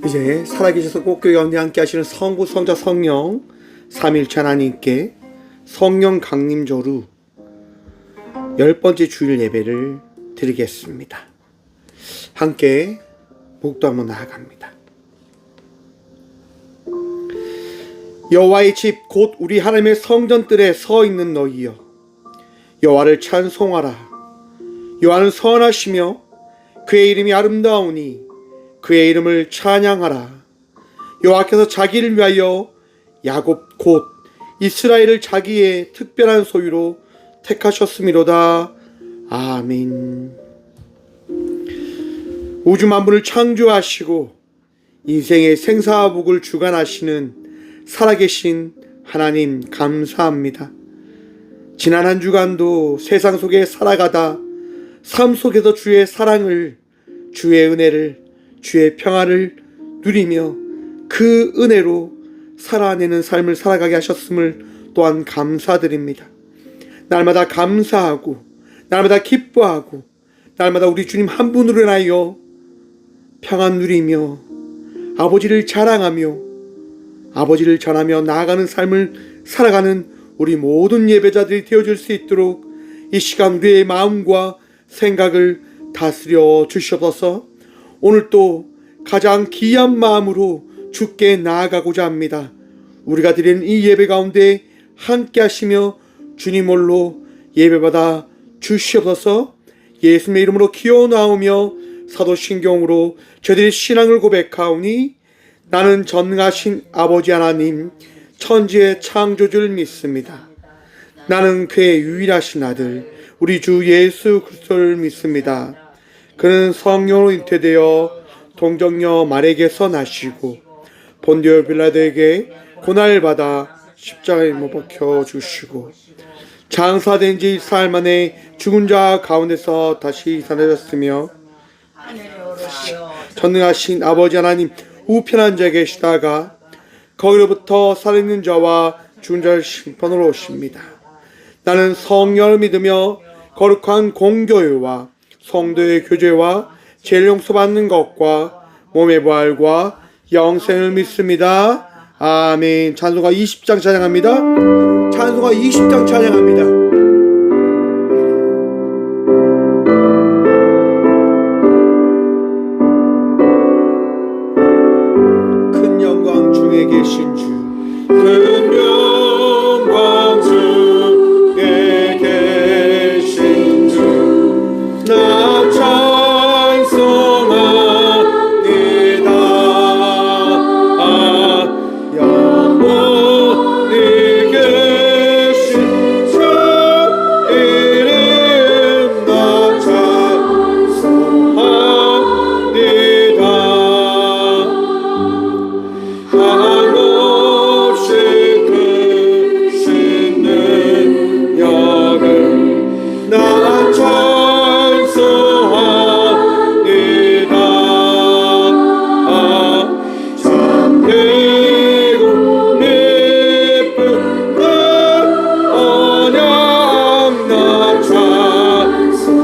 이제 살아계셔서 꼭교회 가운데 함께 하시는 성부, 성자, 성령 삼일체 하나님께 성령 강림절후 10번째 주일 예배를 드리겠습니다. 함께 목도하며 나아갑니다. 여호와의 집 곧 우리 하나님의 성전들에 서 있는 너희여, 여호와를 찬송하라. 여호와는 선하시며 그의 이름이 아름다우니 그의 이름을 찬양하라. 여호와께서 자기를 위하여 야곱 곧 이스라엘을 자기의 특별한 소유로 택하셨음이로다. 아멘. 우주 만물을 창조하시고 인생의 생사복을 주관하시는 살아계신 하나님 감사합니다. 지난 한 주간도 세상 속에 살아가다 삶 속에서 주의 사랑을, 주의 은혜를, 주의 평화를 누리며 그 은혜로 살아내는 삶을 살아가게 하셨음을 또한 감사드립니다. 날마다 감사하고 날마다 기뻐하고 날마다 우리 주님 한 분으로 인하여 평안 누리며 아버지를 자랑하며 아버지를 전하며 나아가는 삶을 살아가는 우리 모든 예배자들이 되어줄 수 있도록 이 시간 우리의 마음과 생각을 다스려 주시옵소서. 오늘 또 가장 귀한 마음으로 주께 나아가고자 합니다. 우리가 드리는 이 예배 가운데 함께 하시며 주님 홀로 예배받아 주시옵소서. 예수님의 이름으로 기어나오며 사도신경으로 저희들의 신앙을 고백하오니 나는 전능하신 아버지 하나님 천지의 창조주를 믿습니다. 나는 그의 유일하신 아들 우리 주 예수 그리스도를 믿습니다. 그는 성령으로 잉태되어 동정녀 마리아에게서 나시고 본디오 빌라도에게 고난을 받아 십자가에 못 박혀 주시고 장사된 지 4일 만에 죽은 자 가운데서 다시 살아났으며 전능하신 아버지 하나님 우편한 자에 계시다가 거기로부터 살아있는 자와 죽은 자를 심판으로 오십니다. 나는 성령을 믿으며 거룩한 공교회와 성도의 교제와 죄를 용서받는 것과 몸의 부활과 영생을 믿습니다. 아멘. 찬송가 20장 찬양합니다. 찬송가 20장 찬양합니다. 큰 영광 중에 계신 주, 큰 영광 중에 계신 주, 나 찬송합니다. 영원히 계신 주 이름 나 찬송합니다. 한없이 크신 능력을 나 찬송합니다. 참 크고 예쁜 그 언약 나 찬송합니다.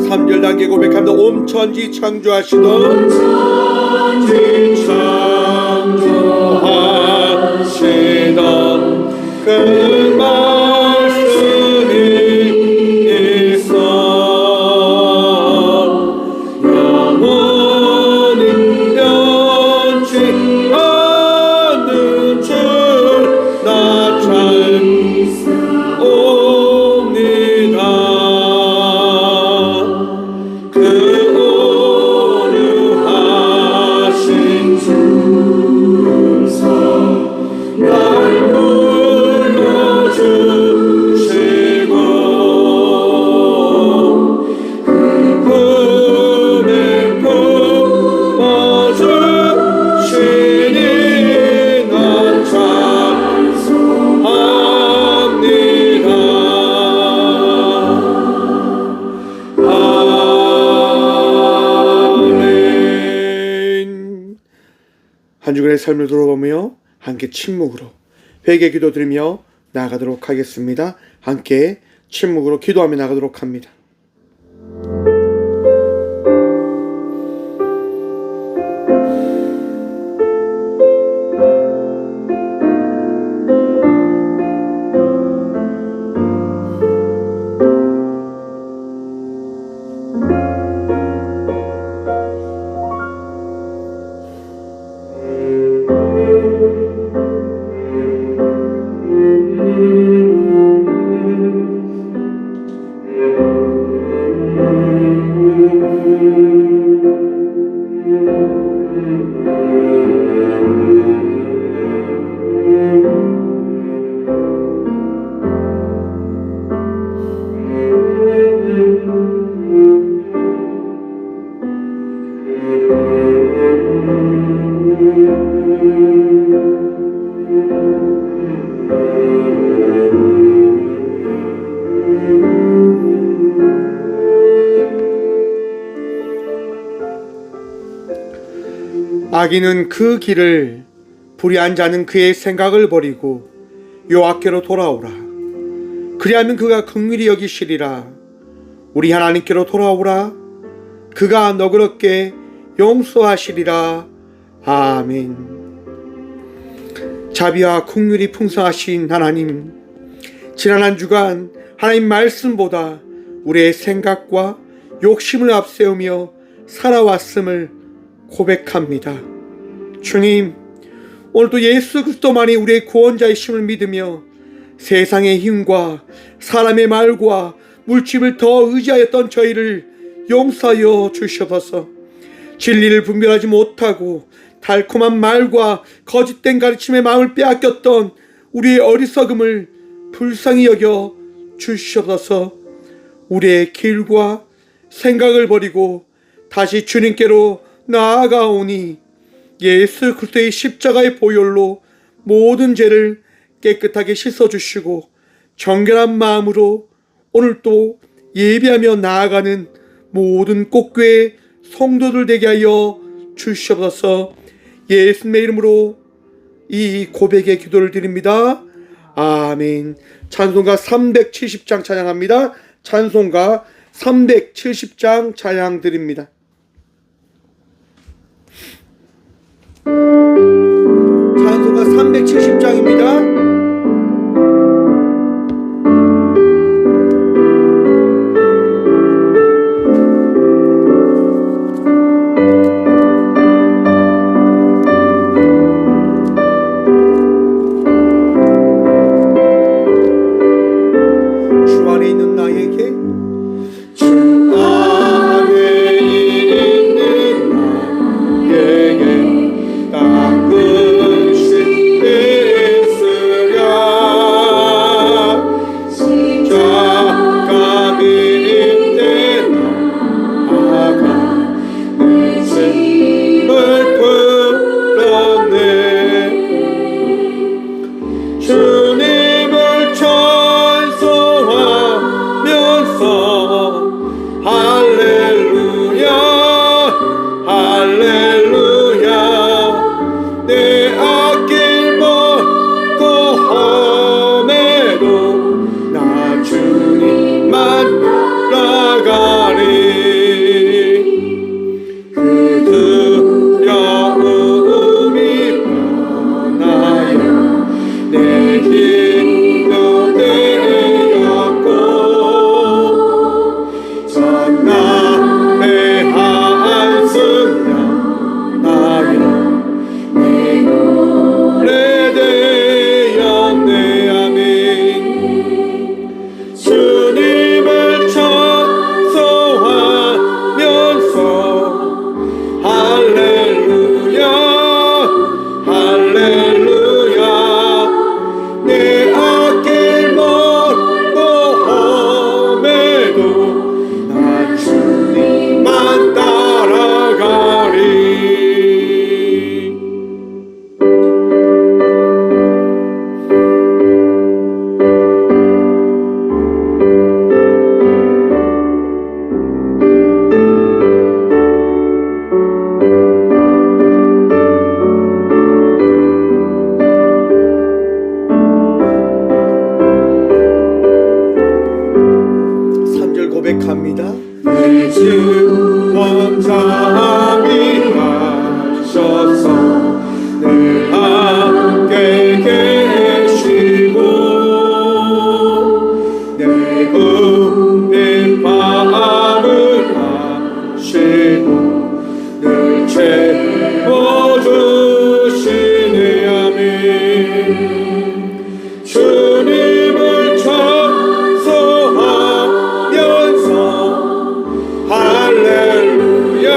삼절 단계 고백합니다. 온 천지 창조하시던 그 말씀이 있어 영원히 변치 않는 줄 나 찬송합니다. 그 오류한 한 주간의 삶을 돌아보며 함께 침묵으로 회개 기도 드리며 나아가도록 하겠습니다. 함께 침묵으로 기도하며 나가도록 합니다. 악인은 그 길을 불의한 자는 그의 생각을 버리고 여호와께로 돌아오라. 그리하면 그가 긍휼히 여기시리라. 우리 하나님께로 돌아오라. 그가 너그럽게 용서하시리라. 아멘. 자비와 긍휼이 풍성하신 하나님, 지난 한 주간 하나님 말씀보다 우리의 생각과 욕심을 앞세우며 살아왔음을 고백합니다. 주님, 오늘도 예수 그리스도만이 우리의 구원자이심을 믿으며 세상의 힘과 사람의 말과 물질을 더 의지하였던 저희를 용서하여 주시옵소서. 진리를 분별하지 못하고 달콤한 말과 거짓된 가르침의 마음을 빼앗겼던 우리의 어리석음을 불쌍히 여겨 주시옵소서. 우리의 길과 생각을 버리고 다시 주님께로 나아가오니 예수 그리스도의 십자가의 보혈로 모든 죄를 깨끗하게 씻어주시고 정결한 마음으로 오늘 또 예배하며 나아가는 모든 꽃교회 성도들 되게 하여 주시옵소서. 예수님의 이름으로 이 고백의 기도를 드립니다. 아멘. 찬송가 370장 찬양합니다. 찬송가 370장 찬양 드립니다. 찬송가 370장입니다. 주 안에 있는 나에게 가끔씩 예수 원장이 하셔서 늘 함께 계시고 내 궁핍함을 하시고 늘 채워주시네. 아멘. 주님을 찬송하면서 할렐루야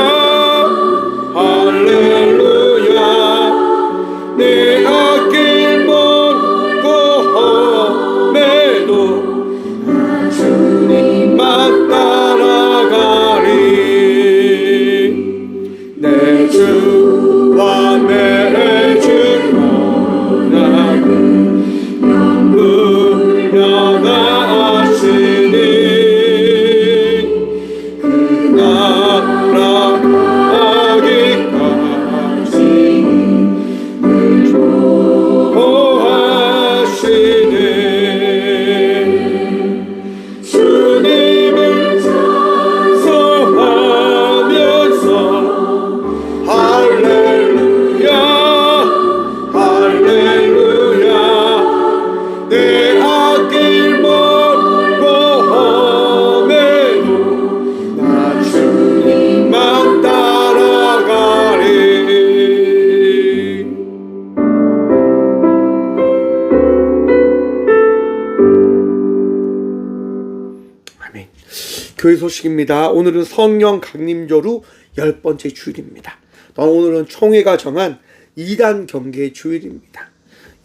할렐루야 내 앞길 먼 험에도 주님만 따라가리. 내 주와 내 주 원하는 영원하시니 그 나라 가기까지 늘 보호하시네. 주님을 찬송하면서 할렐루야 할렐루야 내 앞길 멀고 험해도 나 주님만 따라가리. 아멘. 교회 소식입니다. 오늘은 성령 강림조루 10번째 주일입니다. 오늘은 총회가 정한 이단 경계 주일입니다.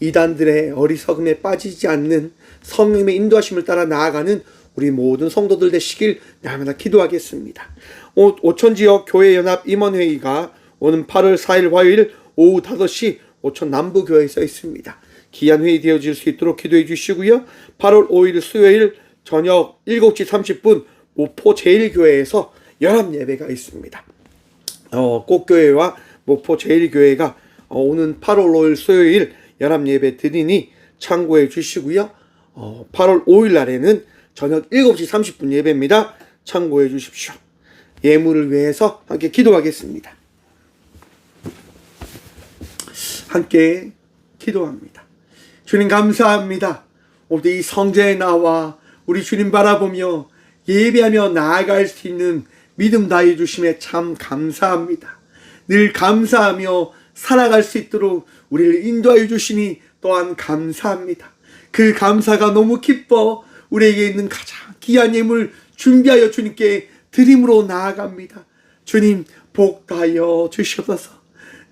이단들의 어리석음에 빠지지 않는 성령의 인도하심을 따라 나아가는 우리 모든 성도들 되시길 날마다 기도하겠습니다. 오천지역 교회연합 임원회의가 오는 8월 4일 화요일 오후 5시 오천 남부교회에서 있습니다. 귀한 회의 되어질 수 있도록 기도해 주시고요. 8월 5일 수요일 저녁 7시 30분 모포 제1교회에서 연합예배가 있습니다. 꽃교회와 모포 제1교회가 오는 8월 5일 수요일 연합예배 드리니 참고해 주시고요. 8월 5일 날에는 저녁 7시 30분 예배입니다. 참고해 주십시오. 예물을 위해서 함께 기도하겠습니다. 함께 기도합니다. 주님 감사합니다. 오늘 이 성전에 나와 우리 주님 바라보며 예배하며 나아갈 수 있는 믿음 다해 주심에 참 감사합니다. 늘 감사하며 살아갈 수 있도록 우리를 인도하여 주시니 또한 감사합니다. 그 감사가 너무 기뻐 우리에게 있는 가장 귀한 예물 준비하여 주님께 드림으로 나아갑니다. 주님 복 다하여 주시옵소서.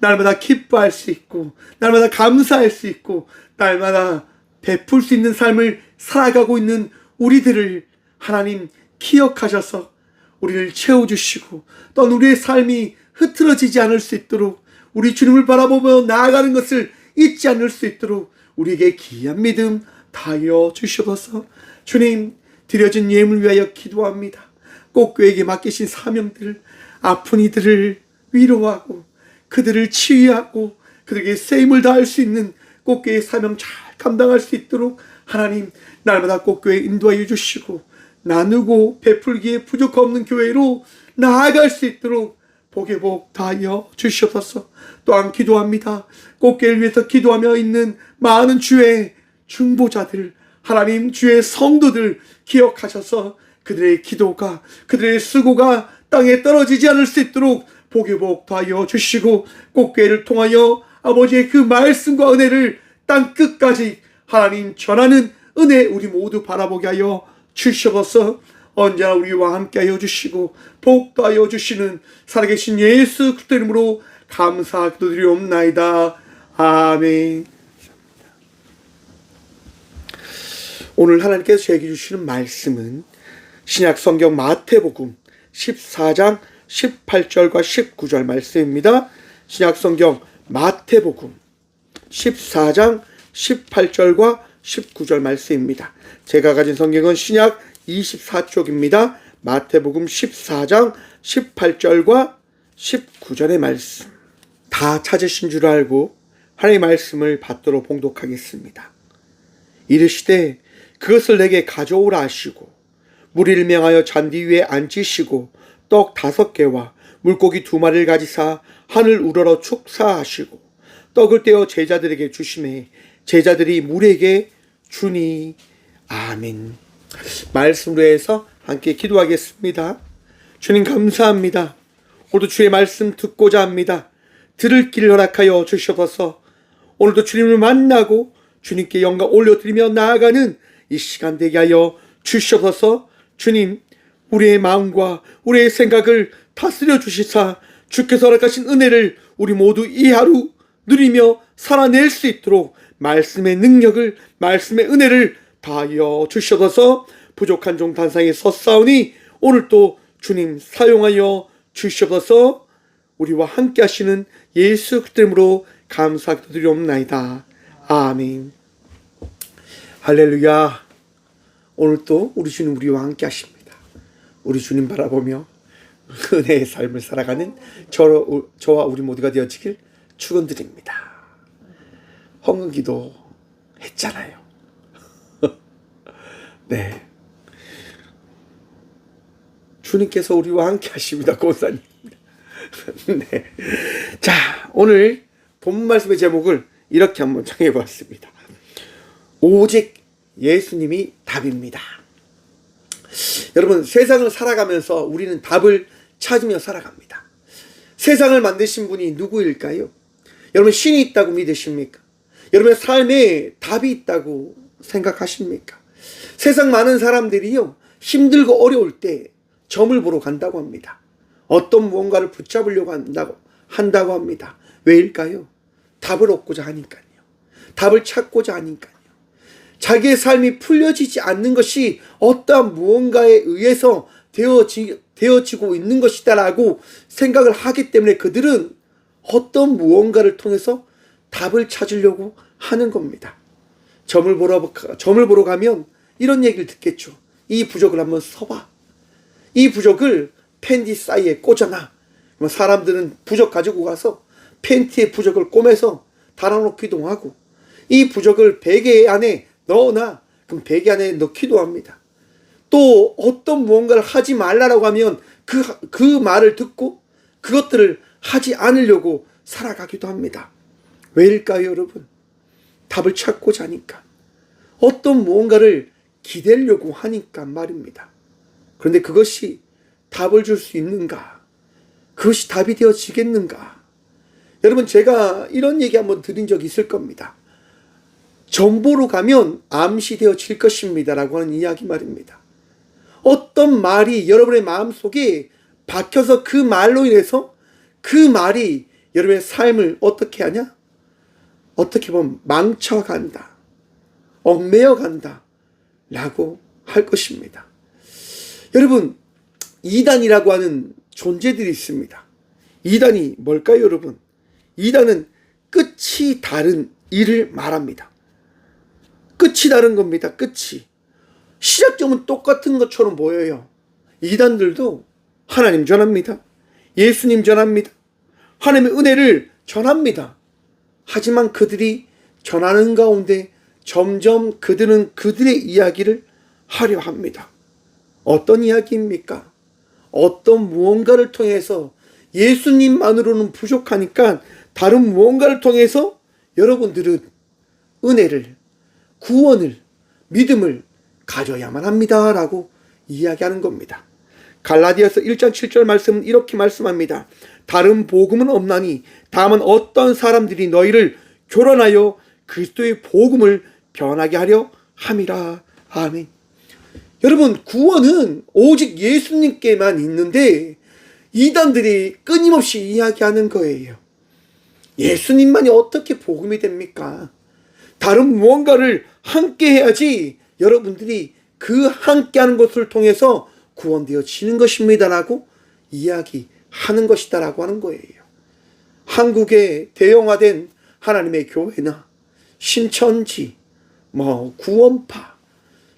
날마다 기뻐할 수 있고 날마다 감사할 수 있고 날마다 베풀 수 있는 삶을 살아가고 있는 우리들을 하나님 기억하셔서 우리를 채워주시고 또 우리의 삶이 흐트러지지 않을 수 있도록 우리 주님을 바라보며 나아가는 것을 잊지 않을 수 있도록 우리에게 귀한 믿음 다하여 주시옵소서. 주님 드려진 예물 위하여 기도합니다. 꽃교회에게 맡기신 사명들 아픈 이들을 위로하고 그들을 치유하고 그들에게 쓰임을 다할 수 있는 꽃교회의 사명 잘 감당할 수 있도록 하나님 날마다 꽃교회 인도하여 주시고 나누고 베풀기에 부족 없는 교회로 나아갈 수 있도록 복의 복 다하여 주시옵소서. 또한 기도합니다. 꽃교회를 위해서 기도하며 있는 많은 주의 중보자들 하나님 주의 성도들 기억하셔서 그들의 기도가 그들의 수고가 땅에 떨어지지 않을 수 있도록 복의 복 더하여 주시고 꽃교회를 통하여 아버지의 그 말씀과 은혜를 땅 끝까지 하나님 전하는 은혜 우리 모두 바라보게 하여 주시옵소서. 언제나 우리와 함께하여 주시고 복 더하여 주시는 살아계신 예수 그리스도 이름으로 감사 기도드리옵나이다. 아멘. 오늘 하나님께서 저에게 주시는 말씀은 신약성경 마태복음 14장 18절과 19절 말씀입니다. 신약성경 마태복음 14장 18절과 19절 말씀입니다. 제가 가진 성경은 신약 24쪽입니다. 마태복음 14장 18절과 19절의 말씀. 다 찾으신 줄 알고 하나님의 말씀을 받도록 봉독하겠습니다. 이르시되 그것을 내게 가져오라 하시고 무리를 명하여 잔디 위에 앉히시고 떡 5개와 물고기 2마리를 가지사 하늘 우러러 축사하시고 떡을 떼어 제자들에게 주시매 제자들이 무리에게 주니. 아멘. 말씀으로 해서 함께 기도하겠습니다. 주님 감사합니다. 오늘도 주의 말씀 듣고자 합니다. 들을 길을 허락하여 주시옵소서. 오늘도 주님을 만나고 주님께 영광 올려드리며 나아가는 이 시간 되게 하여 주시옵소서. 주님, 우리의 마음과 우리의 생각을 다스려 주시사 주께서 허락하신 은혜를 우리 모두 이 하루 누리며 살아낼 수 있도록 말씀의 능력을, 말씀의 은혜를 다하여 주시옵소서. 부족한 종 단상에 섰사오니 오늘도 주님 사용하여 주시옵소서. 우리와 함께 하시는 예수 그리스도 이름으로 감사드리옵나이다. 아멘. 할렐루야. 오늘도 우리 주님 우리와 함께 하십니다. 우리 주님 바라보며 은혜의 삶을 살아가는 저와 우리 모두가 되어지길 축원드립니다. 헌금기도 했잖아요. 네. 주님께서 우리와 함께 하십니다. 고사님. 네. 자, 오늘 본 말씀의 제목을 이렇게 한번 정해보았습니다. 오직 예수님이 답입니다. 여러분, 세상을 살아가면서 우리는 답을 찾으며 살아갑니다. 세상을 만드신 분이 누구일까요? 여러분, 신이 있다고 믿으십니까? 여러분의 삶에 답이 있다고 생각하십니까? 세상 많은 사람들이요, 힘들고 어려울 때 점을 보러 간다고 합니다. 어떤 무언가를 붙잡으려고 한다고 합니다. 왜일까요? 답을 얻고자 하니까요. 답을 찾고자 하니까요. 자기의 삶이 풀려지지 않는 것이 어떠한 무언가에 의해서 되어지고 있는 것이다라고 생각을 하기 때문에 그들은 어떤 무언가를 통해서 답을 찾으려고 하는 겁니다. 점을 보러 가면 이런 얘기를 듣겠죠. 이 부적을 한번 써봐. 이 부적을 팬티 사이에 꽂아놔. 사람들은 부적 가지고 가서 팬티에 부적을 꿰매서 달아놓기도 하고, 이 부적을 베개 안에 넣어놔. 그럼 베개 안에 넣기도 합니다. 또 어떤 무언가를 하지 말라라고 하면 그 말을 듣고 그것들을 하지 않으려고 살아가기도 합니다. 왜일까요, 여러분? 답을 찾고자 하니까. 어떤 무언가를 기대려고 하니까 말입니다. 그런데 그것이 답을 줄 수 있는가? 그것이 답이 되어지겠는가? 여러분, 제가 이런 얘기 한번 드린 적이 있을 겁니다. 점보로 가면 암시 되어질 것입니다 라고 하는 이야기 말입니다. 어떤 말이 여러분의 마음속에 박혀서 그 말로 인해서 그 말이 여러분의 삶을 어떻게 하냐? 어떻게 보면 망쳐간다, 얽매여간다 라고 할 것입니다. 여러분, 이단이라고 하는 존재들이 있습니다. 이단이 뭘까요, 여러분? 이단은 끝이 다른 일을 말합니다. 끝이 다른 겁니다. 끝이. 시작점은 똑같은 것처럼 보여요. 이단들도 하나님 전합니다. 예수님 전합니다. 하나님의 은혜를 전합니다. 하지만 그들이 전하는 가운데 점점 그들은 그들의 이야기를 하려 합니다. 어떤 이야기입니까? 어떤 무언가를 통해서 예수님만으로는 부족하니까 다른 무언가를 통해서 여러분들은 은혜를, 구원을, 믿음을 가져야만 합니다 라고 이야기하는 겁니다. 갈라디아서 1장 7절 말씀은 이렇게 말씀합니다. 다른 복음은 없나니 다만 어떤 사람들이 너희를 교란하여 그리스도의 복음을 변하게 하려 함이라. 아멘. 여러분, 구원은 오직 예수님께만 있는데 이단들이 끊임없이 이야기하는 거예요. 예수님만이 어떻게 복음이 됩니까? 다른 무언가를 함께 해야지 여러분들이 그 함께하는 것을 통해서 구원되어지는 것입니다라고 이야기하는 것이다라고 하는 거예요. 한국의 대형화된 하나님의 교회나 신천지, 구원파,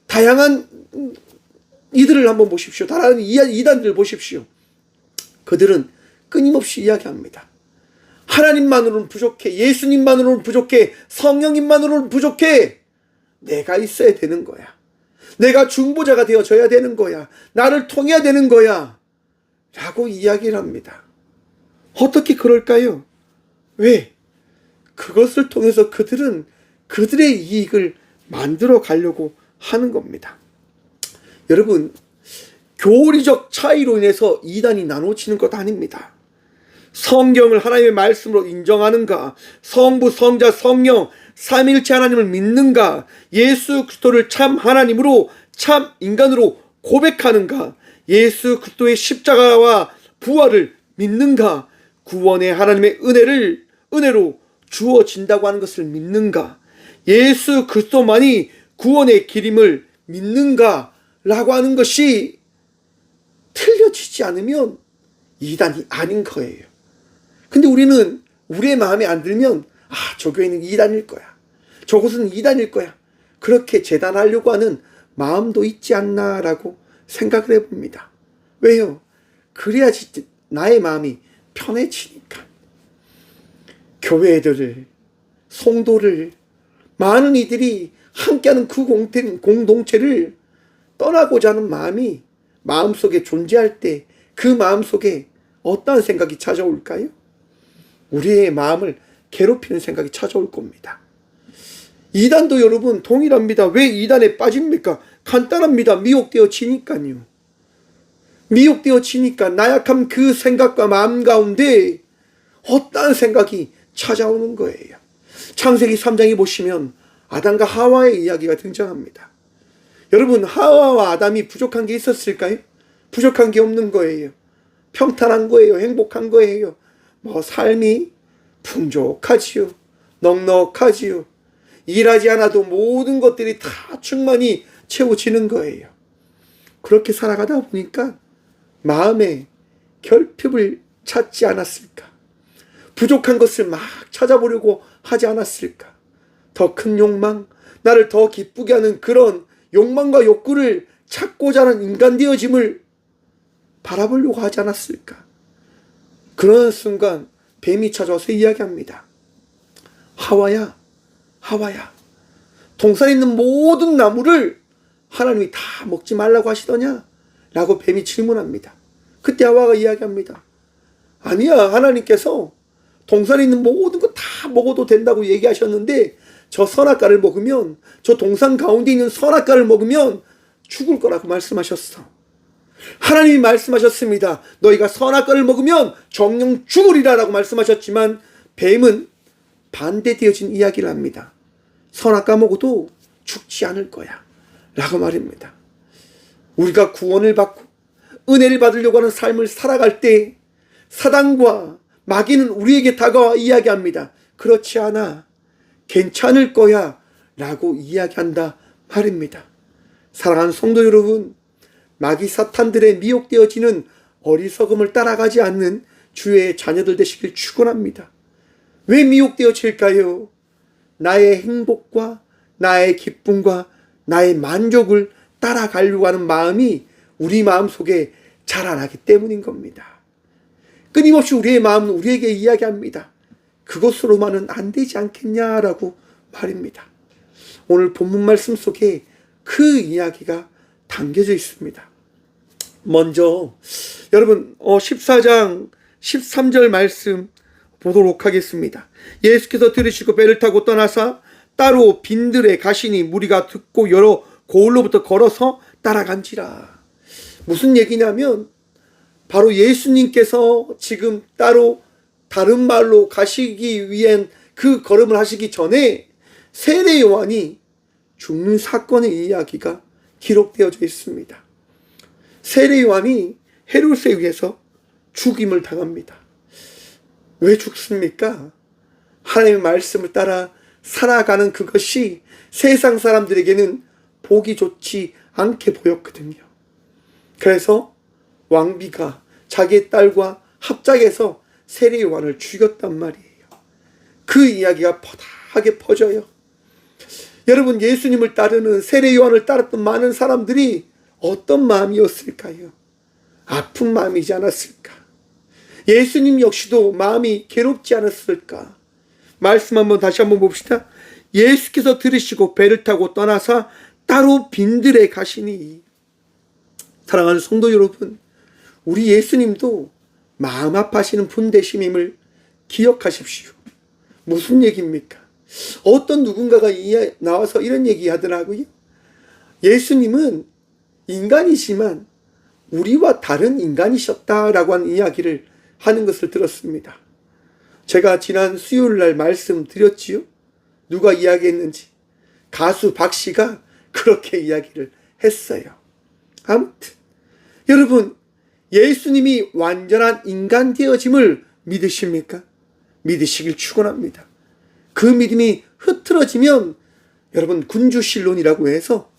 다양한 이들을 한번 보십시오. 다른 이단들 보십시오. 그들은 끊임없이 이야기합니다. 하나님만으로는 부족해. 예수님만으로는 부족해. 성령님만으로는 부족해. 내가 있어야 되는 거야. 내가 중보자가 되어져야 되는 거야. 나를 통해야 되는 거야. 라고 이야기를 합니다. 어떻게 그럴까요? 왜? 그것을 통해서 그들은 그들의 이익을 만들어 가려고 하는 겁니다. 여러분, 교리적 차이로 인해서 이단이 나눠지는 것 아닙니다. 성경을 하나님의 말씀으로 인정하는가, 성부, 성자, 성령, 삼일체 하나님을 믿는가, 예수 그리스도를 참 하나님으로 참 인간으로 고백하는가, 예수 그리스도의 십자가와 부활을 믿는가, 구원의 하나님의 은혜로 주어진다고 하는 것을 믿는가, 예수 그리스도만이 구원의 길임을 믿는가 라고 하는 것이 틀려지지 않으면 이단이 아닌 거예요. 근데 우리는 우리의 마음에 안 들면 저 교회는 이단일 거야, 저곳은 이단일 거야, 그렇게 재단하려고 하는 마음도 있지 않나 라고 생각을 해봅니다. 왜요? 그래야지 나의 마음이 편해지니까. 교회들을, 성도를, 많은 이들이 함께하는 그 공동체를 떠나고자 하는 마음이 마음속에 존재할 때 그 마음속에 어떠한 생각이 찾아올까요? 우리의 마음을 괴롭히는 생각이 찾아올 겁니다. 이단도 여러분 동일합니다. 왜 이단에 빠집니까? 간단합니다. 미혹되어지니까요. 미혹되어지니까 나약한 그 생각과 마음 가운데 어떠한 생각이 찾아오는 거예요. 창세기 3장에 보시면 아담과 하와의 이야기가 등장합니다. 여러분, 하와와 아담이 부족한 게 있었을까요? 부족한 게 없는 거예요. 평탄한 거예요. 행복한 거예요. 삶이 풍족하지요. 넉넉하지요. 일하지 않아도 모든 것들이 다 충만히 채워지는 거예요. 그렇게 살아가다 보니까 마음에 결핍을 찾지 않았을까? 부족한 것을 막 찾아보려고 하지 않았을까? 더 큰 욕망, 나를 더 기쁘게 하는 그런 욕망과 욕구를 찾고자 하는 인간 되어짐을 바라보려고 하지 않았을까? 그런 순간 뱀이 찾아와서 이야기합니다. 하와야, 동산에 있는 모든 나무를 하나님이 다 먹지 말라고 하시더냐? 라고 뱀이 질문합니다. 그때 하와가 이야기합니다. 아니야, 하나님께서 동산에 있는 모든 거 다 먹어도 된다고 얘기하셨는데 저 선악과를 먹으면, 저 동산 가운데 있는 선악과를 먹으면 죽을 거라고 말씀하셨어. 하나님이 말씀하셨습니다. 너희가 선악과를 먹으면 정령 죽으리라 라고 말씀하셨지만 뱀은 반대되어진 이야기를 합니다. 선악과 먹어도 죽지 않을 거야 라고 말입니다. 우리가 구원을 받고 은혜를 받으려고 하는 삶을 살아갈 때 사단과 마귀는 우리에게 다가와 이야기합니다. 그렇지 않아, 괜찮을 거야 라고 이야기한다 말입니다. 사랑하는 성도 여러분, 마귀 사탄들의 미혹되어지는 어리석음을 따라가지 않는 주의 자녀들 되시길 축원합니다. 왜 미혹되어질까요? 나의 행복과 나의 기쁨과 나의 만족을 따라가려고 하는 마음이 우리 마음속에 자라나기 때문인 겁니다. 끊임없이 우리의 마음은 우리에게 이야기합니다. 그것으로만은 안 되지 않겠냐라고 말입니다. 오늘 본문 말씀 속에 그 이야기가 담겨져 있습니다. 먼저 여러분 14장 13절 말씀 보도록 하겠습니다. 예수께서 들으시고 배를 타고 떠나사 따로 빈들에 가시니 무리가 듣고 여러 고을로부터 걸어서 따라간지라. 무슨 얘기냐면 바로 예수님께서 지금 따로 다른 말로 가시기 위한 그 걸음을 하시기 전에 세례 요한이 죽는 사건의 이야기가 기록되어져 있습니다. 세례 요한이 헤롯에 의해서 죽임을 당합니다. 왜 죽습니까? 하나님의 말씀을 따라 살아가는 그것이 세상 사람들에게는 보기 좋지 않게 보였거든요. 그래서 왕비가 자기의 딸과 합작해서 세례 요한을 죽였단 말이에요. 그 이야기가 퍼다하게 퍼져요. 여러분, 예수님을 따르는 세례 요한을 따랐던 많은 사람들이 어떤 마음이었을까요? 아픈 마음이지 않았을까? 예수님 역시도 마음이 괴롭지 않았을까? 말씀 다시 한번 봅시다. 예수께서 들으시고 배를 타고 떠나사 따로 빈들에 가시니. 사랑하는 성도 여러분, 우리 예수님도 마음 아파하시는 분 되심임을 기억하십시오. 무슨 얘기입니까? 어떤 누군가가 나와서 이런 얘기 하더라고요. 예수님은 인간이지만 우리와 다른 인간이셨다라고 하는 이야기를 하는 것을 들었습니다. 제가 지난 수요일 날 말씀드렸지요. 누가 이야기했는지. 가수 박 씨가 그렇게 이야기를 했어요. 아무튼 여러분, 예수님이 완전한 인간 되어짐을 믿으십니까? 믿으시길 축원합니다. 그 믿음이 흐트러지면 여러분, 군주신론이라고 해서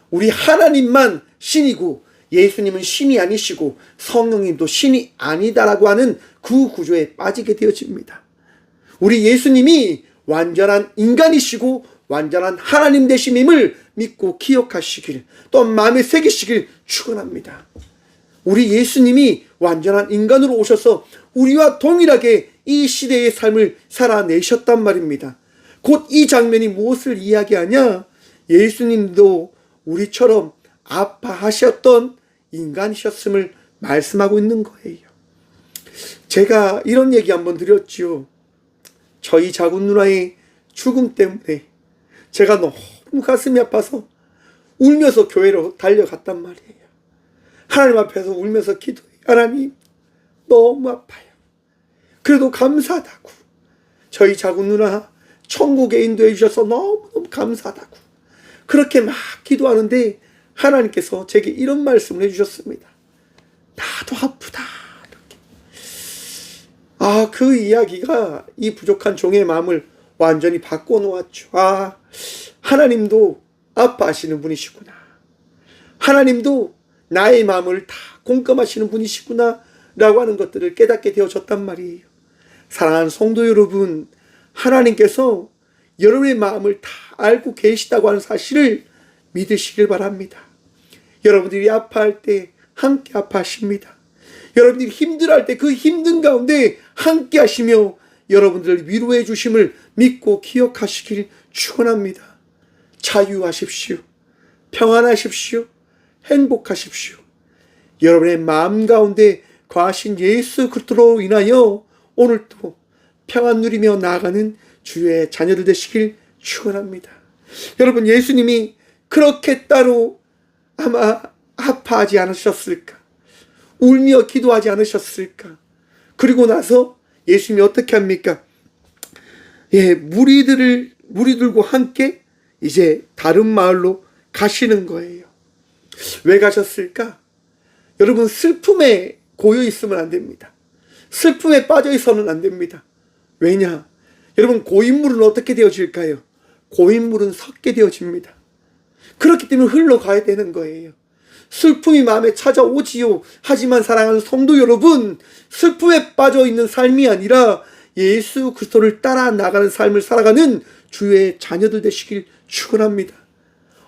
우리 하나님만 신이고 예수님은 신이 아니시고 성령님도 신이 아니다라고 하는 그 구조에 빠지게 되어집니다. 우리 예수님이 완전한 인간이시고 완전한 하나님 되심임을 믿고 기억하시길, 또 마음에 새기시길 축원합니다. 우리 예수님이 완전한 인간으로 오셔서 우리와 동일하게 이 시대의 삶을 살아내셨단 말입니다. 곧 이 장면이 무엇을 이야기하냐? 예수님도 우리처럼 아파하셨던 인간이셨음을 말씀하고 있는 거예요. 제가 이런 얘기 한번 드렸지요. 저희 작은 누나의 죽음 때문에 제가 너무 가슴이 아파서 울면서 교회로 달려갔단 말이에요. 하나님 앞에서 울면서 기도해요. 하나님, 너무 아파요. 그래도 감사하다고. 저희 작은 누나 천국에 인도해 주셔서 너무너무 감사하다고. 그렇게 막 기도하는데 하나님께서 제게 이런 말씀을 해주셨습니다. 나도 아프다. 이렇게. 그 이야기가 이 부족한 종의 마음을 완전히 바꿔놓았죠. 하나님도 아파하시는 분이시구나. 하나님도 나의 마음을 다 공감하시는 분이시구나 라고 하는 것들을 깨닫게 되어졌단 말이에요. 사랑하는 성도 여러분, 하나님께서 여러분의 마음을 다 알고 계시다고 하는 사실을 믿으시길 바랍니다. 여러분들이 아파할 때 함께 아파하십니다. 여러분들이 힘들어할 때 그 힘든 가운데 함께 하시며 여러분들을 위로해 주심을 믿고 기억하시길 축원합니다. 자유하십시오. 평안하십시오. 행복하십시오. 여러분의 마음 가운데 거하신 예수 그리스도로 인하여 오늘도 평안 누리며 나아가는 주의 자녀들 되시길 축원합니다. 여러분, 예수님이 그렇게 따로 아마 아파하지 않으셨을까? 울며 기도하지 않으셨을까? 그리고 나서 예수님이 어떻게 합니까? 무리들과 함께 이제 다른 마을로 가시는 거예요. 왜 가셨을까? 여러분, 슬픔에 고여 있으면 안 됩니다. 슬픔에 빠져 있어서는 안 됩니다. 왜냐? 여러분, 고인물은 어떻게 되어질까요? 고인물은 섞게 되어집니다. 그렇기 때문에 흘러가야 되는 거예요. 슬픔이 마음에 찾아오지요. 하지만 사랑하는 성도 여러분, 슬픔에 빠져 있는 삶이 아니라 예수 그리스도를 따라 나가는 삶을 살아가는 주의 자녀들 되시길 축원합니다.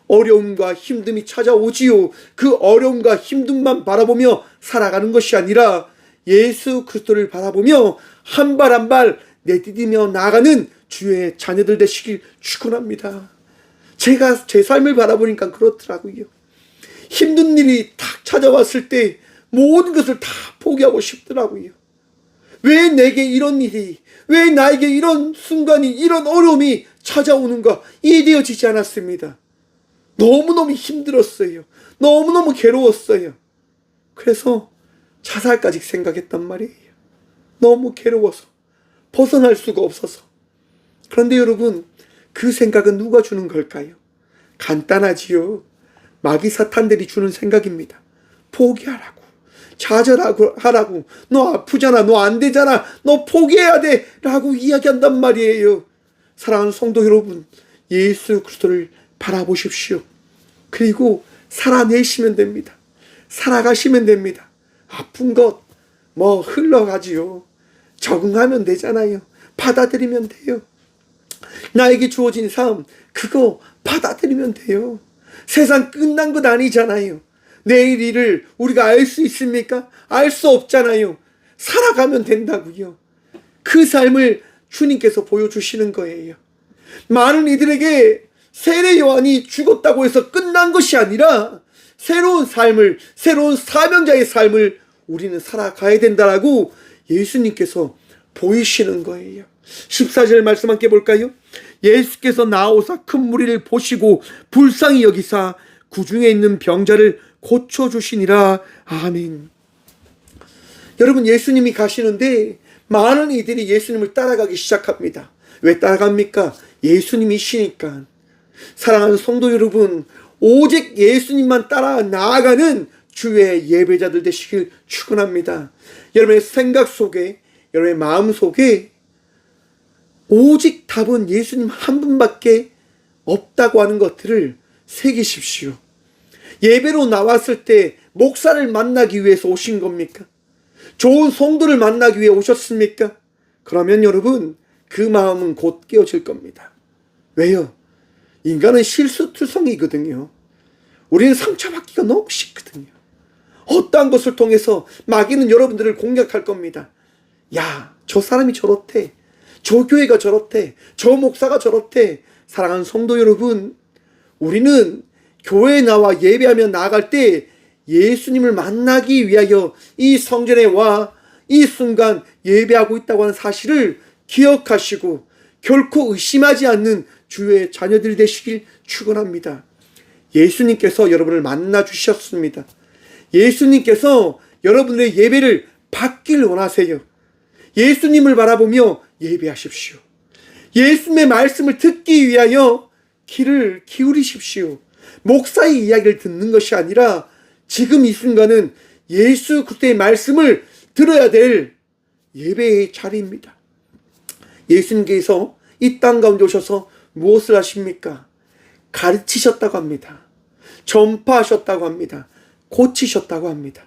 어려움과 힘듦이 찾아오지요. 그 어려움과 힘듦만 바라보며 살아가는 것이 아니라 예수 그리스도를 바라보며 한 발 한 발 내디디며 나아가는 주의 자녀들 되시길 축원합니다. 제가 제 삶을 바라보니까 그렇더라고요. 힘든 일이 딱 찾아왔을 때 모든 것을 다 포기하고 싶더라고요. 왜 내게 이런 일이, 왜 나에게 이런 순간이, 이런 어려움이 찾아오는가 이해되어지지 않았습니다. 너무너무 힘들었어요. 너무너무 괴로웠어요. 그래서 자살까지 생각했단 말이에요. 너무 괴로워서 벗어날 수가 없어서. 그런데 여러분, 그 생각은 누가 주는 걸까요? 간단하지요. 마귀 사탄들이 주는 생각입니다. 포기하라고, 좌절하라고, 너 아프잖아, 너 안 되잖아, 너 포기해야 돼 라고 이야기한단 말이에요. 사랑하는 성도 여러분, 예수 그리스도를 바라보십시오. 그리고 살아내시면 됩니다. 살아가시면 됩니다. 아픈 것 흘러가지요. 적응하면 되잖아요. 받아들이면 돼요. 나에게 주어진 삶, 그거 받아들이면 돼요. 세상 끝난 것 아니잖아요. 내일 일을 우리가 알 수 있습니까? 알 수 없잖아요. 살아가면 된다고요. 그 삶을 주님께서 보여주시는 거예요. 많은 이들에게 세례 요한이 죽었다고 해서 끝난 것이 아니라 새로운 삶을, 새로운 사명자의 삶을 우리는 살아가야 된다라고 예수님께서 보이시는 거예요. 14절 말씀 함께 볼까요? 예수께서 나오사 큰 무리를 보시고 불쌍히 여기사 그 중에 있는 병자를 고쳐주시니라. 아멘. 여러분, 예수님이 가시는데 많은 이들이 예수님을 따라가기 시작합니다. 왜 따라갑니까? 예수님이시니까. 사랑하는 성도 여러분, 오직 예수님만 따라 나아가는 주의 예배자들 되시길 축원합니다. 여러분의 생각 속에, 여러분의 마음 속에 오직 답은 예수님 한 분밖에 없다고 하는 것들을 새기십시오. 예배로 나왔을 때 목사를 만나기 위해서 오신 겁니까? 좋은 성도를 만나기 위해 오셨습니까? 그러면 여러분, 그 마음은 곧 깨어질 겁니다. 왜요? 인간은 실수투성이거든요. 우리는 상처받기가 너무 쉽거든요. 어떠한 것을 통해서 마귀는 여러분들을 공격할 겁니다. 야, 저 사람이 저렇대. 저 교회가 저렇대. 저 목사가 저렇대. 사랑하는 성도 여러분, 우리는 교회에 나와 예배하며 나아갈 때 예수님을 만나기 위하여 이 성전에 와 이 순간 예배하고 있다고 하는 사실을 기억하시고 결코 의심하지 않는 주의 자녀들이 되시길 축원합니다. 예수님께서 여러분을 만나 주셨습니다. 예수님께서 여러분의 예배를 받길 원하세요. 예수님을 바라보며 예배하십시오. 예수님의 말씀을 듣기 위하여 귀를 기울이십시오. 목사의 이야기를 듣는 것이 아니라 지금 이 순간은 예수 그리스도의 말씀을 들어야 될 예배의 자리입니다. 예수님께서 이 땅 가운데 오셔서 무엇을 하십니까? 가르치셨다고 합니다. 전파하셨다고 합니다. 고치셨다고 합니다.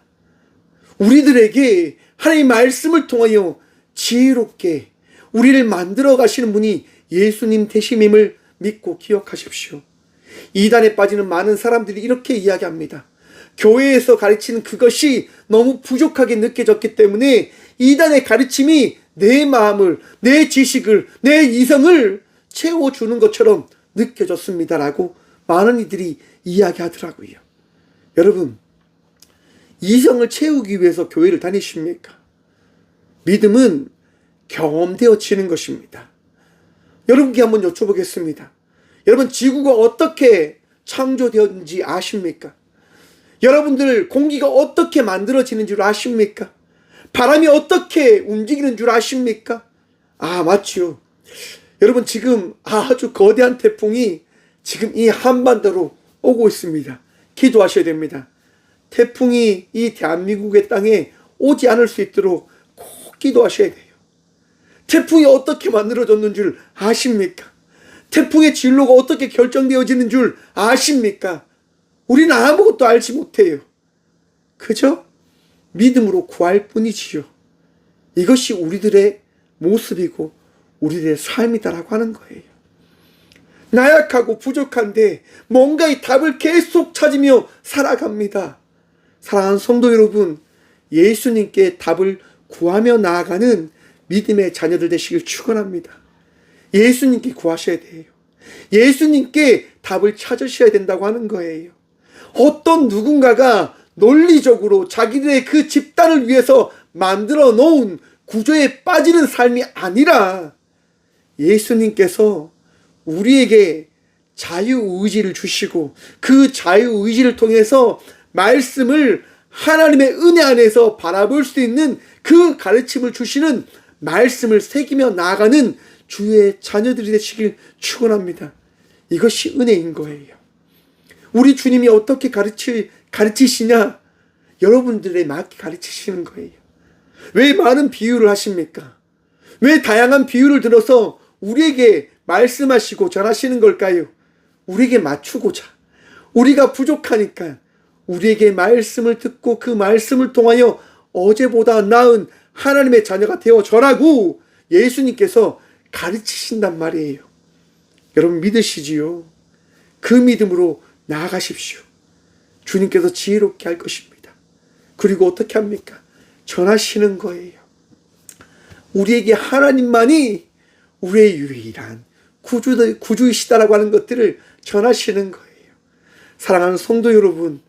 우리들에게 하나님의 말씀을 통하여 지혜롭게 우리를 만들어 가시는 분이 예수님 되심임을 믿고 기억하십시오. 이단에 빠지는 많은 사람들이 이렇게 이야기합니다. 교회에서 가르치는 그것이 너무 부족하게 느껴졌기 때문에 이단의 가르침이 내 마음을, 내 지식을, 내 이성을 채워주는 것처럼 느껴졌습니다라고 많은 이들이 이야기하더라고요. 여러분, 이성을 채우기 위해서 교회를 다니십니까? 믿음은 경험되어지는 것입니다. 여러분께 한번 여쭤보겠습니다. 여러분, 지구가 어떻게 창조되었는지 아십니까? 여러분들 공기가 어떻게 만들어지는 줄 아십니까? 바람이 어떻게 움직이는 줄 아십니까? 아, 맞죠. 여러분, 지금 아주 거대한 태풍이 지금 이 한반도로 오고 있습니다. 기도하셔야 됩니다. 태풍이 이 대한민국의 땅에 오지 않을 수 있도록 꼭 기도하셔야 돼요. 태풍이 어떻게 만들어졌는 줄 아십니까? 태풍의 진로가 어떻게 결정되어지는 줄 아십니까? 우리는 아무것도 알지 못해요. 그저 믿음으로 구할 뿐이지요. 이것이 우리들의 모습이고 우리들의 삶이다라고 하는 거예요. 나약하고 부족한데 뭔가의 답을 계속 찾으며 살아갑니다. 사랑하는 성도 여러분, 예수님께 답을 구하며 나아가는 믿음의 자녀들 되시길 축원합니다. 예수님께 구하셔야 돼요. 예수님께 답을 찾으셔야 된다고 하는 거예요. 어떤 누군가가 논리적으로 자기들의 그 집단을 위해서 만들어 놓은 구조에 빠지는 삶이 아니라 예수님께서 우리에게 자유의지를 주시고 그 자유의지를 통해서 말씀을 하나님의 은혜 안에서 바라볼 수 있는 그 가르침을 주시는 말씀을 새기며 나아가는 주의 자녀들이 되시길 축원합니다. 이것이 은혜인 거예요. 우리 주님이 어떻게 가르치시냐? 여러분들에 맞게 가르치시는 거예요. 왜 많은 비유를 하십니까? 왜 다양한 비유를 들어서 우리에게 말씀하시고 전하시는 걸까요? 우리에게 맞추고자. 우리가 부족하니까 우리에게 말씀을 듣고 그 말씀을 통하여 어제보다 나은 하나님의 자녀가 되어져라고 예수님께서 가르치신단 말이에요. 여러분, 믿으시지요? 그 믿음으로 나아가십시오. 주님께서 지혜롭게 할 것입니다. 그리고 어떻게 합니까? 전하시는 거예요. 우리에게 하나님만이 우리의 유일한 구주이시다라고 하는 것들을 전하시는 거예요. 사랑하는 성도 여러분,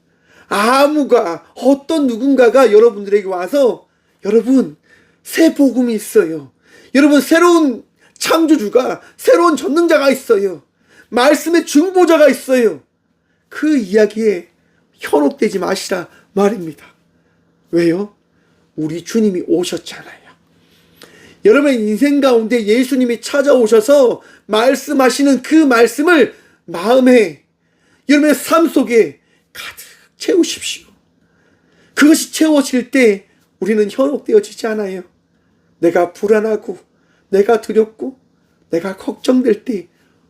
어떤 누군가가 여러분들에게 와서 여러분 새 복음이 있어요. 여러분 새로운 창조주가, 새로운 전능자가 있어요. 말씀의 중보자가 있어요. 그 이야기에 현혹되지 마시라 말입니다. 왜요? 우리 주님이 오셨잖아요. 여러분의 인생 가운데 예수님이 찾아오셔서 말씀하시는 그 말씀을 마음에, 여러분의 삶 속에 가득 채우십시오. 그것이 채워질 때 우리는 현혹되어지지 않아요. 내가 불안하고 내가 두렵고 내가 걱정될 때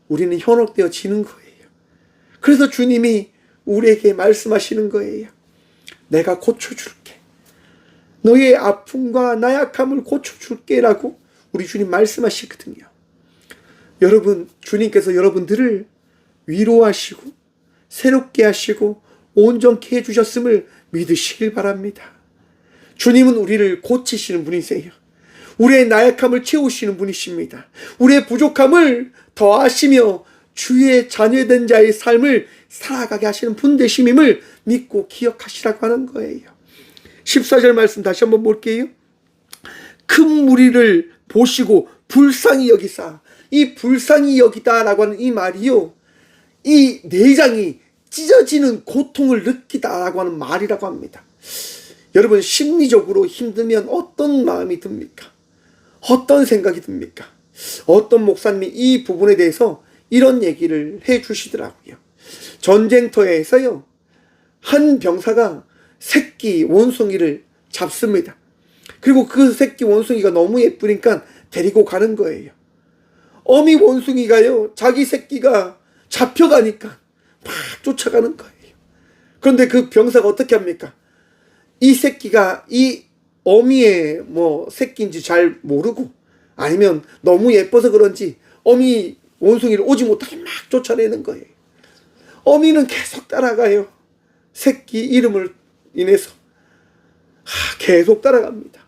우리는 현혹되어지는 거예요. 그래서 주님이 우리에게 말씀하시는 거예요. 내가 고쳐줄게. 너의 아픔과 나약함을 고쳐줄게 라고 우리 주님 말씀하시거든요. 여러분, 주님께서 여러분들을 위로하시고 새롭게 하시고 온전케 해주셨음을 믿으시길 바랍니다. 주님은 우리를 고치시는 분이세요. 우리의 나약함을 채우시는 분이십니다. 우리의 부족함을 더하시며 주의 자녀된 자의 삶을 살아가게 하시는 분 되심임을 믿고 기억하시라고 하는 거예요. 14절 말씀 다시 한번 볼게요. 큰 무리를 보시고 불쌍히 여기사. 이 불쌍히 여기다라고 하는 이 말이요, 이 내장이 찢어지는 고통을 느끼다라고 하는 말이라고 합니다. 여러분, 심리적으로 힘들면 어떤 마음이 듭니까? 어떤 생각이 듭니까? 어떤 목사님이 이 부분에 대해서 이런 얘기를 해 주시더라고요. 전쟁터에서요, 한 병사가 새끼 원숭이를 잡습니다. 그리고 그 새끼 원숭이가 너무 예쁘니까 데리고 가는 거예요. 어미 원숭이가요, 자기 새끼가 잡혀가니까 막 쫓아가는 거예요. 그런데 그 병사가 어떻게 합니까? 이 새끼가 이 어미의 새끼인지 잘 모르고, 아니면 너무 예뻐서 그런지 어미 원숭이를 오지 못하게 막 쫓아내는 거예요. 어미는 계속 따라가요. 새끼 이름을 인해서 계속 따라갑니다.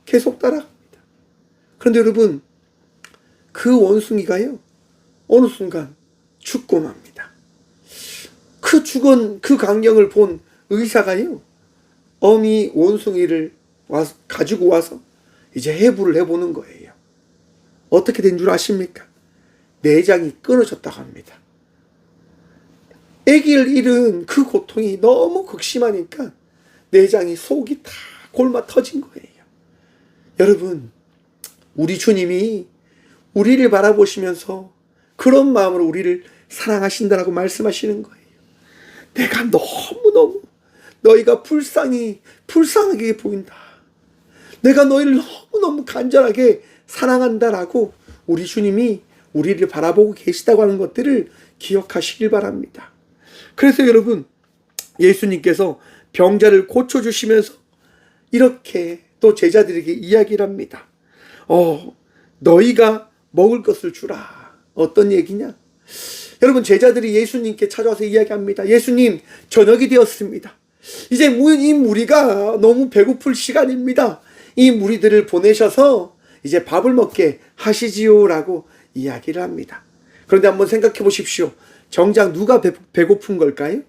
계속 따라갑니다. 그런데 여러분, 그 원숭이가요, 어느 순간 죽고 맙니다. 그 죽은 그 광경을 본 의사가요, 어미 원숭이를 가지고 와서 이제 해부를 해보는 거예요. 어떻게 된 줄 아십니까? 내장이 끊어졌다고 합니다. 아기를 잃은 그 고통이 너무 극심하니까 내장이, 속이 다 골마 터진 거예요. 여러분, 우리 주님이 우리를 바라보시면서 그런 마음으로 우리를 사랑하신다라고 말씀하시는 거예요. 내가 너무너무 너희가 불쌍하게 보인다. 내가 너희를 너무너무 간절하게 사랑한다라고 우리 주님이 우리를 바라보고 계시다고 하는 것들을 기억하시길 바랍니다. 그래서 여러분, 예수님께서 병자를 고쳐주시면서 이렇게 또 제자들에게 이야기를 합니다. 너희가 먹을 것을 주라. 어떤 얘기냐? 여러분, 제자들이 예수님께 찾아와서 이야기합니다. 예수님, 저녁이 되었습니다. 이제 이 무리가 너무 배고플 시간입니다. 이 무리들을 보내셔서 이제 밥을 먹게 하시지요 라고 이야기를 합니다. 그런데 한번 생각해 보십시오. 정작 누가 배고픈 걸까요?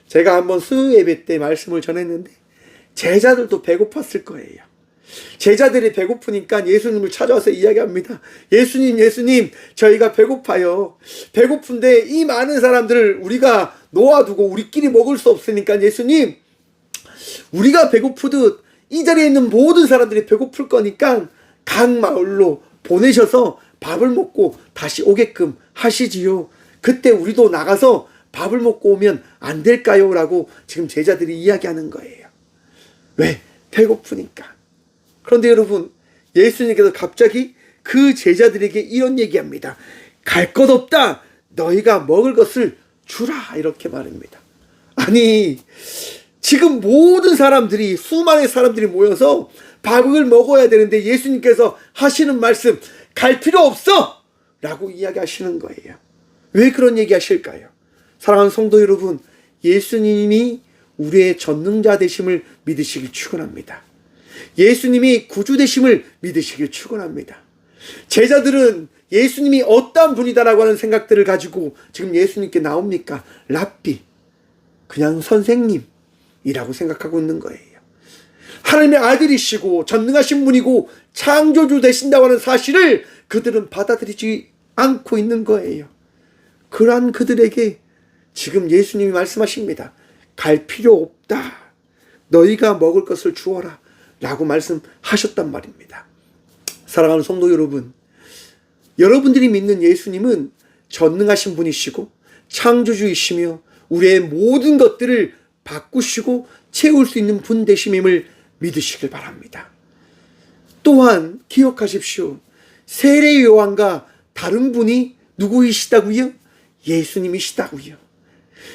제가 한번 수요 예배 때 말씀을 전했는데 제자들도 배고팠을 거예요. 제자들이 배고프니까 예수님을 찾아와서 이야기합니다. 예수님, 저희가 배고파요. 배고픈데 이 많은 사람들을 우리가 놓아두고 우리끼리 먹을 수 없으니까 예수님, 우리가 배고프듯 이 자리에 있는 모든 사람들이 배고플 거니까 각 마을로 보내셔서 밥을 먹고 다시 오게끔 하시지요. 그때 우리도 나가서 밥을 먹고 오면 안 될까요? 라고 지금 제자들이 이야기하는 거예요. 왜? 배고프니까. 그런데 여러분, 예수님께서 갑자기 그 제자들에게 이런 얘기합니다. 갈 것 없다. 너희가 먹을 것을 주라. 이렇게 말합니다. 아니, 지금 모든 사람들이, 수많은 사람들이 모여서 밥을 먹어야 되는데 예수님께서 하시는 말씀, 갈 필요 없어! 라고 이야기하시는 거예요. 왜 그런 얘기 하실까요? 사랑하는 성도 여러분, 예수님이 우리의 전능자 되심을 믿으시길 축원합니다. 예수님이 구주 되심을 믿으시길 축원합니다. 제자들은 예수님이 어떤 분이다라고 하는 생각들을 가지고 지금 예수님께 나옵니까? 랍비, 그냥 선생님, 이라고 생각하고 있는 거예요. 하나님의 아들이시고 전능하신 분이고 창조주 되신다고 하는 사실을 그들은 받아들이지 않고 있는 거예요. 그러한 그들에게 지금 예수님이 말씀하십니다. 갈 필요 없다. 너희가 먹을 것을 주어라 라고 말씀하셨단 말입니다. 사랑하는 성도 여러분, 여러분들이 믿는 예수님은 전능하신 분이시고 창조주이시며 우리의 모든 것들을 바꾸시고 채울 수 있는 분 되심임을 믿으시길 바랍니다. 또한 기억하십시오. 세례 요한과 다른 분이 누구이시다고요? 예수님이시다고요.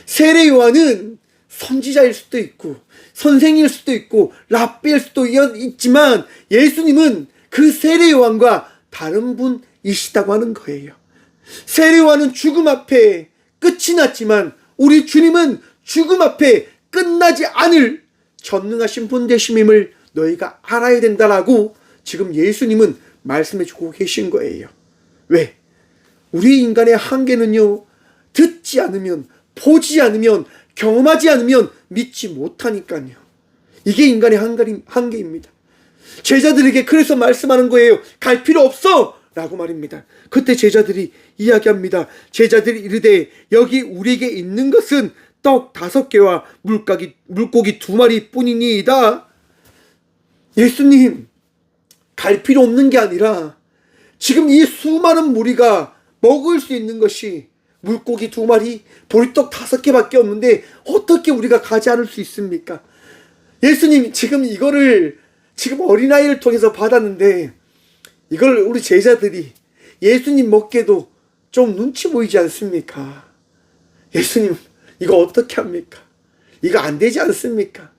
세례 요한은 선지자일 수도 있고 선생일 수도 있고 랍비일 수도 있지만 예수님은 그 세례 요한과 다른 분이시다고 하는 거예요. 세례 요한은 죽음 앞에 끝이 났지만 우리 주님은 죽음 앞에 끝나지 않을 전능하신 분 되심임을 너희가 알아야 된다라고 지금 예수님은 말씀해주고 계신 거예요. 왜? 우리 인간의 한계는요, 듣지 않으면, 보지 않으면, 경험하지 않으면 믿지 못하니까요. 이게 인간의 한계입니다. 제자들에게 그래서 말씀하는 거예요. 갈 필요 없어! 라고 말입니다. 그때 제자들이 이야기합니다. 제자들이 이르되 여기 우리에게 있는 것은 떡 5개와 물고기 2마리 뿐이니이다. 예수님, 갈 필요 없는 게 아니라 지금 이 수많은 무리가 먹을 수 있는 것이 물고기 2마리, 보리떡 5개밖에 없는데 어떻게 우리가 가지 않을 수 있습니까? 예수님, 지금 이거를 지금 어린아이를 통해서 받았는데 이걸 우리 제자들이 예수님 먹게도 좀 눈치 보이지 않습니까? 예수님, 이거 어떻게 합니까? 이거 안 되지 않습니까?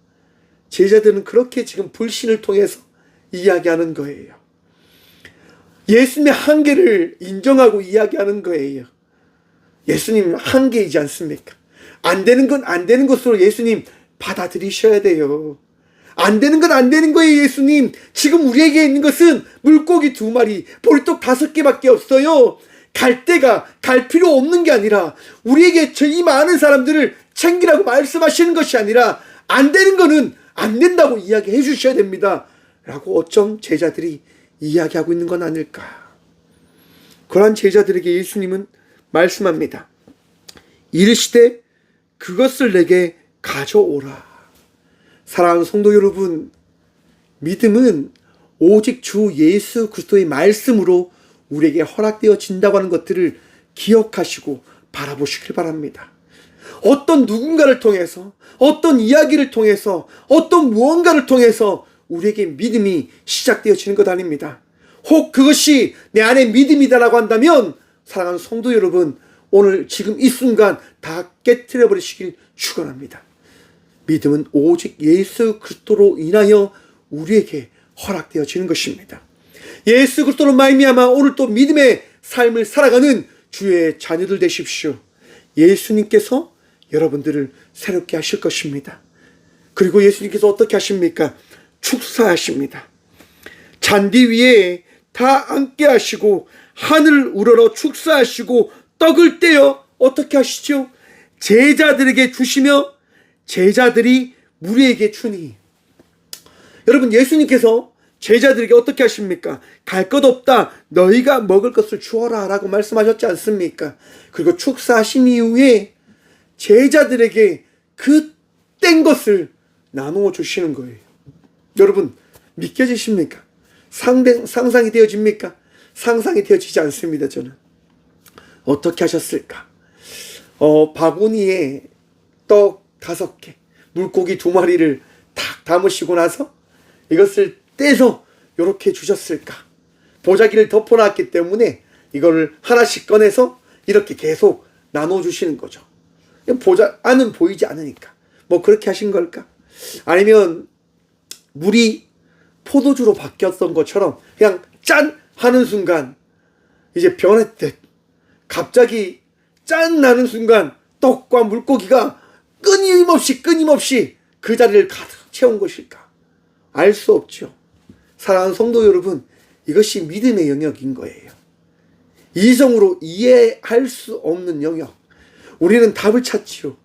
제자들은 그렇게 지금 불신을 통해서 이야기하는 거예요. 예수님의 한계를 인정하고 이야기하는 거예요. 예수님 한계이지 않습니까? 안 되는 건 안 되는 것으로 예수님 받아들이셔야 돼요. 안 되는 건 안 되는 거예요, 예수님. 지금 우리에게 있는 것은 물고기 2마리, 보리떡 5개밖에 없어요. 갈 필요 없는 게 아니라 우리에게 이 많은 사람들을 챙기라고 말씀하시는 것이 아니라 안 되는 거는 안 된다고 이야기해 주셔야 됩니다. 라고 어쩜 제자들이 이야기하고 있는 건 아닐까. 그러한 제자들에게 예수님은 말씀합니다. 이르시되 그것을 내게 가져오라. 사랑하는 성도 여러분, 믿음은 오직 주 예수 그리스도의 말씀으로 우리에게 허락되어진다고 하는 것들을 기억하시고 바라보시길 바랍니다. 어떤 누군가를 통해서, 어떤 이야기를 통해서, 어떤 무언가를 통해서 우리에게 믿음이 시작되어지는 것 아닙니다. 혹 그것이 내 안에 믿음이다라고 한다면 사랑하는 성도 여러분, 오늘 지금 이 순간 다 깨트려 버리시길 축원합니다. 믿음은 오직 예수 그리스도로 인하여 우리에게 허락되어지는 것입니다. 예수 그리스도로 말미암아 오늘 또 믿음의 삶을 살아가는 주의 자녀들 되십시오. 예수님께서 여러분들을 새롭게 하실 것입니다. 그리고 예수님께서 어떻게 하십니까? 축사하십니다. 잔디 위에 다 앉게 하시고 하늘을 우러러 축사하시고 떡을 떼어 어떻게 하시죠? 제자들에게 주시며 제자들이 무리에게 주니. 여러분, 예수님께서 제자들에게 어떻게 하십니까? 갈 것 없다, 너희가 먹을 것을 주어라 라고 말씀하셨지 않습니까? 그리고 축사하신 이후에 제자들에게 그 뗀 것을 나누어 주시는 거예요. 여러분, 믿겨지십니까? 상상이 되어집니까? 상상이 되어지지 않습니다. 저는 어떻게 하셨을까? 바구니에 떡 5개, 물고기 2마리를 탁 담으시고 나서 이것을 떼서 이렇게 주셨을까? 보자기를 덮어놨기 때문에 이거를 하나씩 꺼내서 이렇게 계속 나눠주시는 거죠. 안은 보이지 않으니까. 뭐 그렇게 하신 걸까? 아니면 물이 포도주로 바뀌었던 것처럼 그냥 짠! 하는 순간 이제 변했듯 갑자기 짠! 나는 순간 떡과 물고기가 끊임없이 그 자리를 가득 채운 것일까? 알 수 없죠. 사랑하는 성도 여러분, 이것이 믿음의 영역인 거예요. 이성으로 이해할 수 없는 영역. 우리는 답을 찾지요.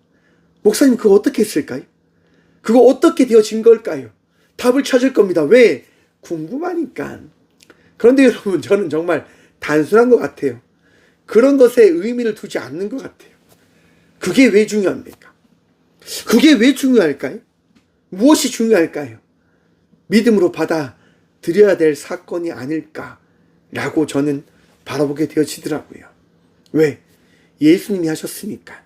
목사님, 그거 어떻게 했을까요? 그거 어떻게 되어진 걸까요? 답을 찾을 겁니다. 왜? 궁금하니까. 그런데 여러분, 저는 정말 단순한 것 같아요. 그런 것에 의미를 두지 않는 것 같아요. 그게 왜 중요합니까? 그게 왜 중요할까요? 무엇이 중요할까요? 믿음으로 받아들여야 될 사건이 아닐까라고 저는 바라보게 되어지더라고요. 왜? 예수님이 하셨으니까.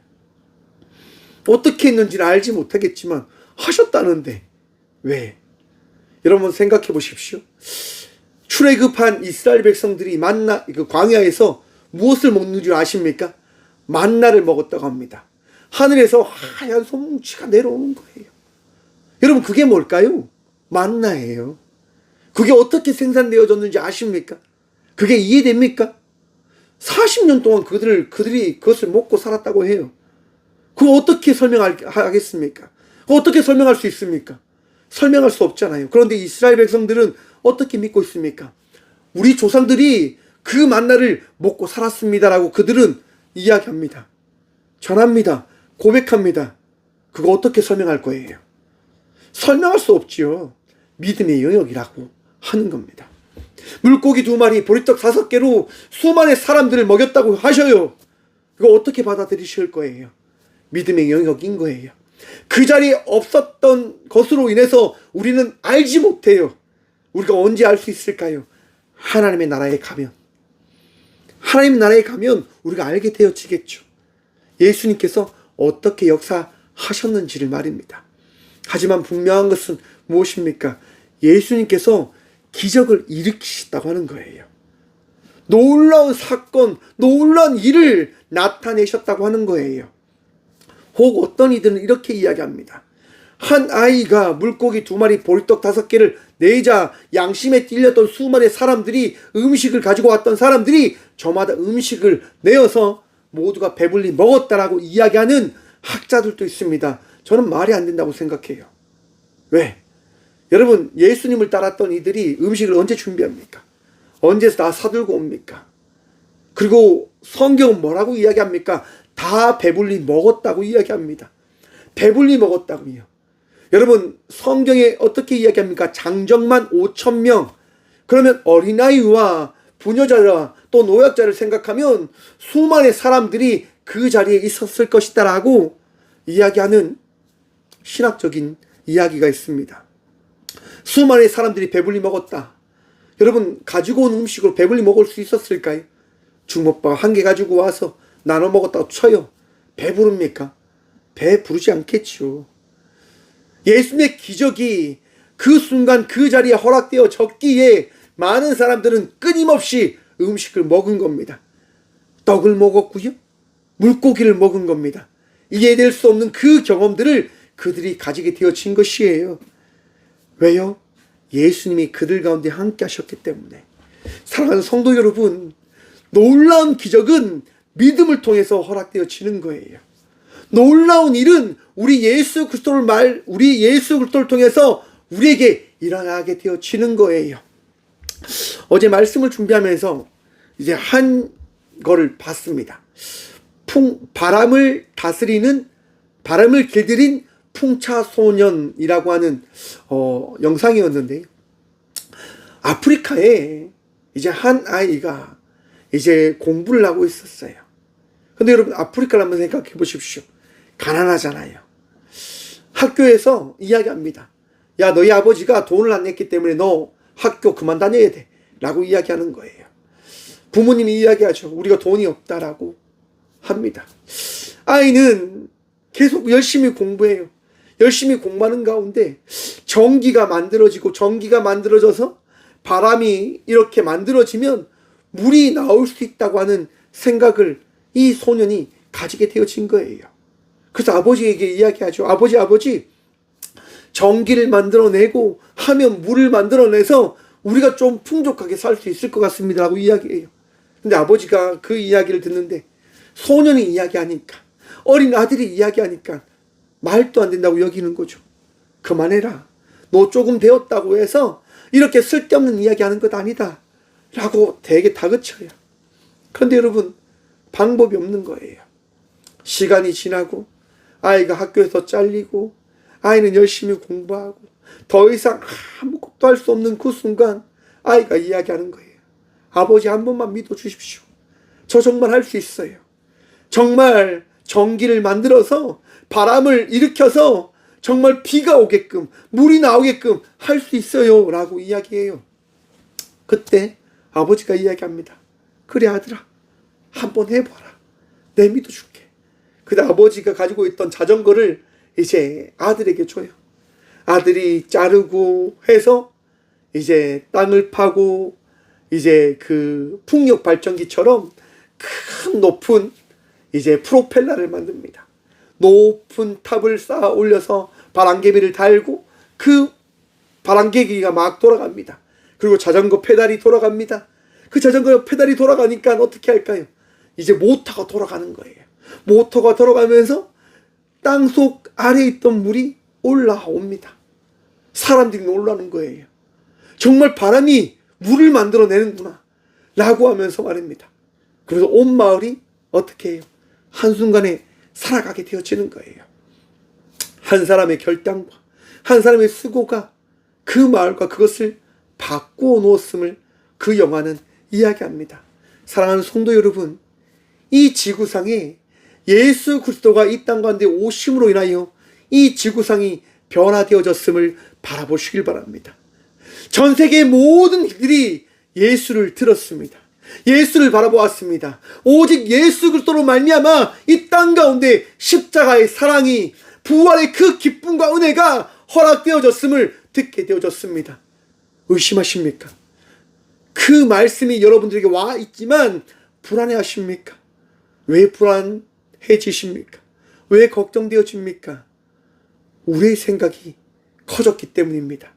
어떻게 했는지는 알지 못하겠지만 하셨다는데 왜? 여러분 생각해 보십시오. 출애굽한 이스라엘 백성들이 그 광야에서 무엇을 먹는 줄 아십니까? 만나를 먹었다고 합니다. 하늘에서 하얀 솜뭉치가 내려오는 거예요. 여러분 그게 뭘까요? 만나예요. 그게 어떻게 생산되어졌는지 아십니까? 그게 이해됩니까? 40년 동안 그들이 그것을 먹고 살았다고 해요. 그거 어떻게 설명하겠습니까? 그거 어떻게 설명할 수 있습니까? 설명할 수 없잖아요. 그런데 이스라엘 백성들은 어떻게 믿고 있습니까? 우리 조상들이 그 만나를 먹고 살았습니다라고 그들은 이야기합니다. 전합니다. 고백합니다. 그거 어떻게 설명할 거예요? 설명할 수 없지요. 믿음의 영역이라고 하는 겁니다. 물고기 2마리, 보리떡 5개로 수많은 사람들을 먹였다고 하셔요. 그거 어떻게 받아들이실 거예요? 믿음의 영역인 거예요. 그 자리에 없었던 것으로 인해서 우리는 알지 못해요. 우리가 언제 알 수 있을까요? 하나님의 나라에 가면. 하나님의 나라에 가면 우리가 알게 되어지겠죠. 예수님께서 어떻게 역사하셨는지를 말입니다. 하지만 분명한 것은 무엇입니까? 예수님께서 기적을 일으키셨다고 하는 거예요. 놀라운 사건, 놀라운 일을 나타내셨다고 하는 거예요. 혹 어떤 이들은 이렇게 이야기합니다. 한 아이가 물고기 2마리, 보리떡 5개를 내자 양심에 찔렸던 수많은 사람들이, 음식을 가지고 왔던 사람들이 저마다 음식을 내어서 모두가 배불리 먹었다라고 이야기하는 학자들도 있습니다. 저는 말이 안 된다고 생각해요. 왜? 여러분, 예수님을 따랐던 이들이 음식을 언제 준비합니까? 언제 다 사들고 옵니까? 그리고 성경은 뭐라고 이야기합니까? 다 배불리 먹었다고 이야기합니다. 배불리 먹었다고요. 여러분, 성경에 어떻게 이야기합니까? 장정만 5,000명. 그러면 어린아이와 부녀자와 또 노약자를 생각하면 수많은 사람들이 그 자리에 있었을 것이다라고 이야기하는 신학적인 이야기가 있습니다. 수많은 사람들이 배불리 먹었다. 여러분, 가지고 온 음식으로 배불리 먹을 수 있었을까요? 주먹밥 1개 가지고 와서 나눠 먹었다고 쳐요. 배부릅니까? 배부르지 않겠죠. 예수님의 기적이 그 순간 그 자리에 허락되어졌기에 많은 사람들은 끊임없이 음식을 먹은 겁니다. 떡을 먹었고요. 물고기를 먹은 겁니다. 이해될 수 없는 그 경험들을 그들이 가지게 되어진 것이에요. 왜요? 예수님이 그들 가운데 함께 하셨기 때문에. 사랑하는 성도 여러분, 놀라운 기적은 믿음을 통해서 허락되어지는 거예요. 놀라운 일은 우리 예수 그리스도를 통해서 우리에게 일어나게 되어지는 거예요. 어제 말씀을 준비하면서 이제 한 거를 봤습니다. 바람을 길들인 풍차소년이라고 하는 영상이었는데, 아프리카에 이제 한 아이가 이제 공부를 하고 있었어요. 근데 여러분, 아프리카를 한번 생각해 보십시오. 가난하잖아요. 학교에서 이야기합니다. 야, 너희 아버지가 돈을 안 냈기 때문에 너 학교 그만 다녀야 돼 라고 이야기하는 거예요. 부모님이 이야기하죠. 우리가 돈이 없다라고 합니다. 아이는 계속 열심히 공부해요. 열심히 공부하는 가운데 전기가 만들어져서 바람이 이렇게 만들어지면 물이 나올 수 있다고 하는 생각을 이 소년이 가지게 되어진 거예요. 그래서 아버지에게 이야기하죠. 아버지, 전기를 만들어내고 하면 물을 만들어내서 우리가 좀 풍족하게 살 수 있을 것 같습니다 라고 이야기해요. 근데 아버지가 그 이야기를 듣는데, 소년이 이야기하니까, 어린 아들이 이야기하니까 말도 안 된다고 여기는 거죠. 그만해라. 너 조금 배웠다고 해서 이렇게 쓸데없는 이야기하는 것 아니다 라고 되게 다그쳐요. 그런데 여러분, 방법이 없는 거예요. 시간이 지나고 아이가 학교에서 잘리고 아이는 열심히 공부하고 더 이상 아무것도 할 수 없는 그 순간 아이가 이야기하는 거예요. 아버지 한 번만 믿어주십시오. 저 정말 할 수 있어요. 정말 전기를 만들어서 바람을 일으켜서 정말 비가 오게끔 물이 나오게끔 할 수 있어요 라고 이야기해요. 그때 아버지가 이야기합니다. 그래 아들아, 한번 해봐라. 내 믿어줄게. 그때 아버지가 가지고 있던 자전거를 이제 아들에게 줘요. 아들이 자르고 해서 이제 땅을 파고 이제 그 풍력 발전기처럼 큰 높은 이제 프로펠러를 만듭니다. 높은 탑을 쌓아 올려서 바람개비를 달고 그 바람개비가 막 돌아갑니다. 그리고 자전거 페달이 돌아갑니다. 그 자전거 페달이 돌아가니까 어떻게 할까요? 이제 모터가 돌아가는 거예요. 모터가 돌아가면서 땅속 아래에 있던 물이 올라옵니다. 사람들이 놀라는 거예요. 정말 바람이 물을 만들어내는구나 라고 하면서 말입니다. 그래서 온 마을이 어떻게 해요? 한순간에 살아가게 되어지는 거예요. 한 사람의 결단과 한 사람의 수고가 그 마을과 그것을 바꾸어 놓았음을 그 영화는 이야기합니다. 사랑하는 성도 여러분, 이 지구상에 예수 그리스도가 이 땅 가운데 오심으로 인하여 이 지구상이 변화되어졌음을 바라보시길 바랍니다. 전 세계의 모든 이들이 예수를 들었습니다. 예수를 바라보았습니다. 오직 예수 그리스도로 말미암아 이 땅 가운데 십자가의 사랑이 부활의 그 기쁨과 은혜가 허락되어졌음을 듣게 되어졌습니다. 의심하십니까? 그 말씀이 여러분들에게 와 있지만 불안해하십니까? 왜 불안해지십니까? 왜 걱정되어집니까? 우리의 생각이 커졌기 때문입니다.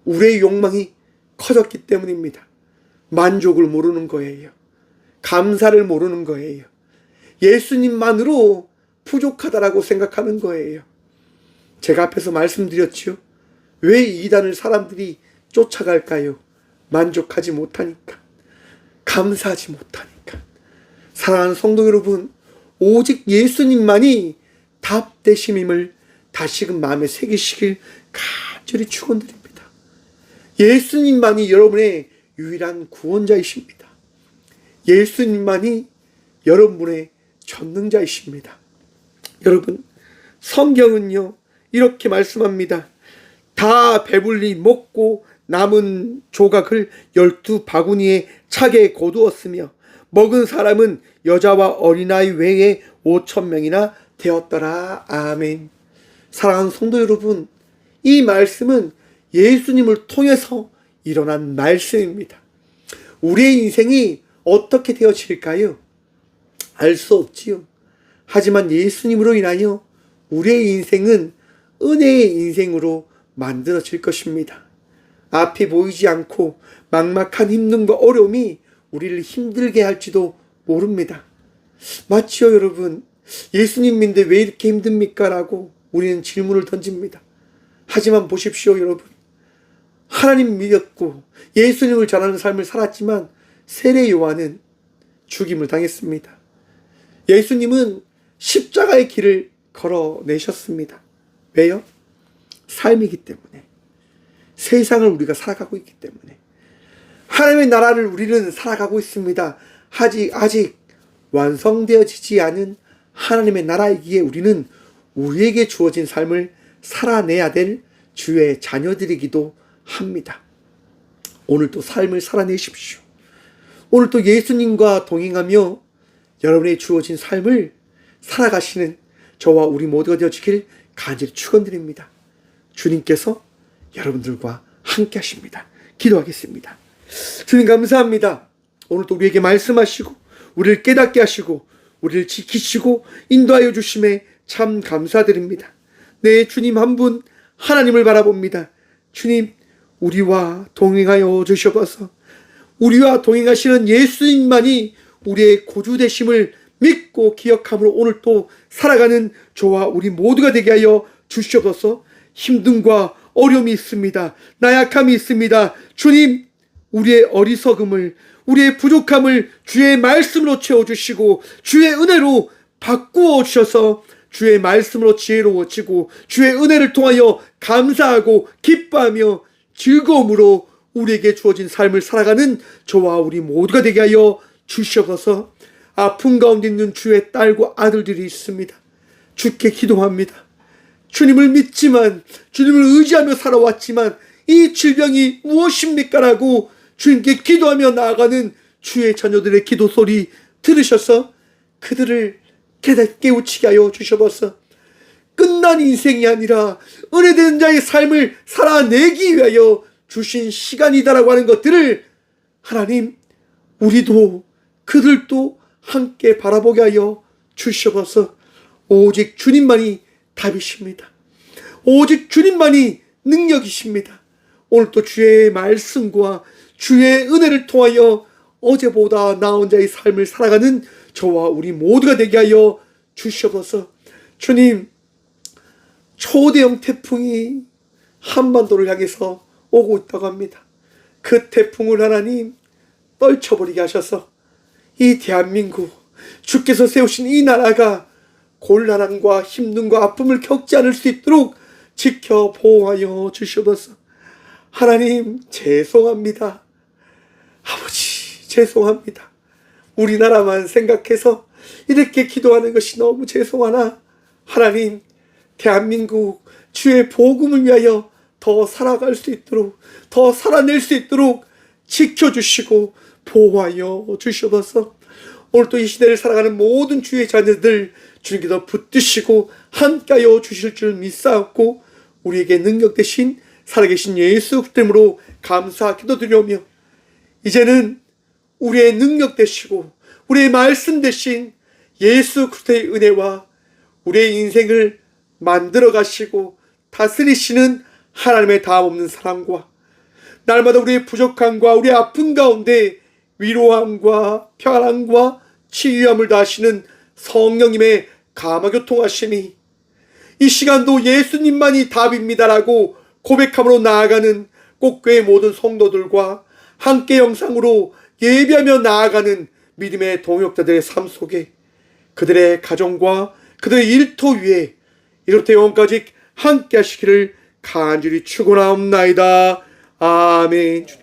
우리의 욕망이 커졌기 때문입니다. 만족을 모르는 거예요. 감사를 모르는 거예요. 예수님만으로 부족하다라고 생각하는 거예요. 제가 앞에서 말씀드렸지요. 왜 이단을 사람들이 쫓아갈까요? 만족하지 못하니까. 감사하지 못하니까. 사랑하는 성도 여러분, 오직 예수님만이 답 되심임을 다시금 마음에 새기시길 간절히 축원드립니다. 예수님만이 여러분의 유일한 구원자이십니다. 예수님만이 여러분의 전능자이십니다. 여러분, 성경은요 이렇게 말씀합니다. 다 배불리 먹고 남은 조각을 12바구니에 차게 거두었으며 먹은 사람은 여자와 어린아이 외에 5,000명이나 되었더라. 아멘. 사랑하는 성도 여러분, 이 말씀은 예수님을 통해서 일어난 말씀입니다. 우리의 인생이 어떻게 되어질까요? 알 수 없지요. 하지만 예수님으로 인하여 우리의 인생은 은혜의 인생으로 만들어질 것입니다. 앞이 보이지 않고 막막한 힘듦과 어려움이 우리를 힘들게 할지도 모릅니다. 맞지요, 여러분? 예수님인데 왜 이렇게 힘듭니까? 라고 우리는 질문을 던집니다. 하지만 보십시오, 여러분. 하나님 믿었고 예수님을 전하는 삶을 살았지만 세례 요한은 죽임을 당했습니다. 예수님은 십자가의 길을 걸어내셨습니다. 왜요? 삶이기 때문에. 세상을 우리가 살아가고 있기 때문에. 하나님의 나라를 우리는 살아가고 있습니다. 아직 완성되어지지 않은 하나님의 나라이기에 우리는 우리에게 주어진 삶을 살아내야 될 주의 자녀들이기도 합니다. 오늘도 삶을 살아내십시오. 오늘도 예수님과 동행하며 여러분의 주어진 삶을 살아가시는 저와 우리 모두가 되어지길 간절히 축원드립니다. 주님께서 여러분들과 함께 하십니다. 기도하겠습니다. 주님 감사합니다. 오늘도 우리에게 말씀하시고 우리를 깨닫게 하시고 우리를 지키시고 인도하여 주심에 참 감사드립니다. 네, 주님 한 분 하나님을 바라봅니다. 주님, 우리와 동행하여 주셔서 우리와 동행하시는 예수님만이 우리의 구주 되심을 믿고 기억함으로 오늘 또 살아가는 저와 우리 모두가 되게 하여 주시옵소서. 힘듦과 어려움이 있습니다. 나약함이 있습니다. 주님, 우리의 어리석음을, 우리의 부족함을 주의 말씀으로 채워주시고 주의 은혜로 바꾸어 주셔서 주의 말씀으로 지혜로워지고 주의 은혜를 통하여 감사하고 기뻐하며 즐거움으로 우리에게 주어진 삶을 살아가는 저와 우리 모두가 되게 하여 주시옵소서. 아픔 가운데 있는 주의 딸과 아들들이 있습니다. 주께 기도합니다. 주님을 믿지만, 주님을 의지하며 살아왔지만 이 질병이 무엇입니까? 라고 주님께 기도하며 나아가는 주의 자녀들의 기도 소리 들으셔서 그들을 깨우치게 하여 주셔서 끝난 인생이 아니라 은혜된 자의 삶을 살아내기 위하여 주신 시간이다라고 하는 것들을 하나님, 우리도 그들도 함께 바라보게 하여 주셔서 오직 주님만이 답이십니다. 오직 주님만이 능력이십니다. 오늘도 주의 말씀과 주의 은혜를 통하여 어제보다 나은 자의 삶을 살아가는 저와 우리 모두가 되게 하여 주시옵소서. 주님, 초대형 태풍이 한반도를 향해서 오고 있다고 합니다. 그 태풍을 하나님 떨쳐버리게 하셔서 이 대한민국, 주께서 세우신 이 나라가 곤란함과 힘듦과 아픔을 겪지 않을 수 있도록 지켜 보호하여 주시옵소서. 하나님, 죄송합니다. 아버지, 죄송합니다. 우리나라만 생각해서 이렇게 기도하는 것이 너무 죄송하나 하나님, 대한민국 주의 복음을 위하여 더 살아갈 수 있도록, 더 살아낼 수 있도록 지켜주시고 보호하여 주시옵소서. 오늘 또 이 시대를 살아가는 모든 주의 자녀들 주님께서 붙드시고 함께하여 주실 줄 믿사옵고 우리에게 능력 되신 살아계신 예수 그리스도로 감사 기도드리오며 이제는 우리의 능력 되시고 우리의 말씀 되신 예수 그리스도의 은혜와 우리의 인생을 만들어 가시고 다스리시는 하나님의 다함없는 사랑과 날마다 우리의 부족함과 우리의 아픔 가운데 위로함과 평안함과 치유함을 다하시는 성령님의 감화교통하심이 이 시간도 예수님만이 답입니다라고 고백함으로 나아가는 꽃교회 모든 성도들과 함께 영상으로 예배하며 나아가는 믿음의 동역자들의 삶 속에 그들의 가정과 그들의 일터 위에 이렇게 영원까지 함께 하시기를 간절히 축원하옵나이다. 아멘.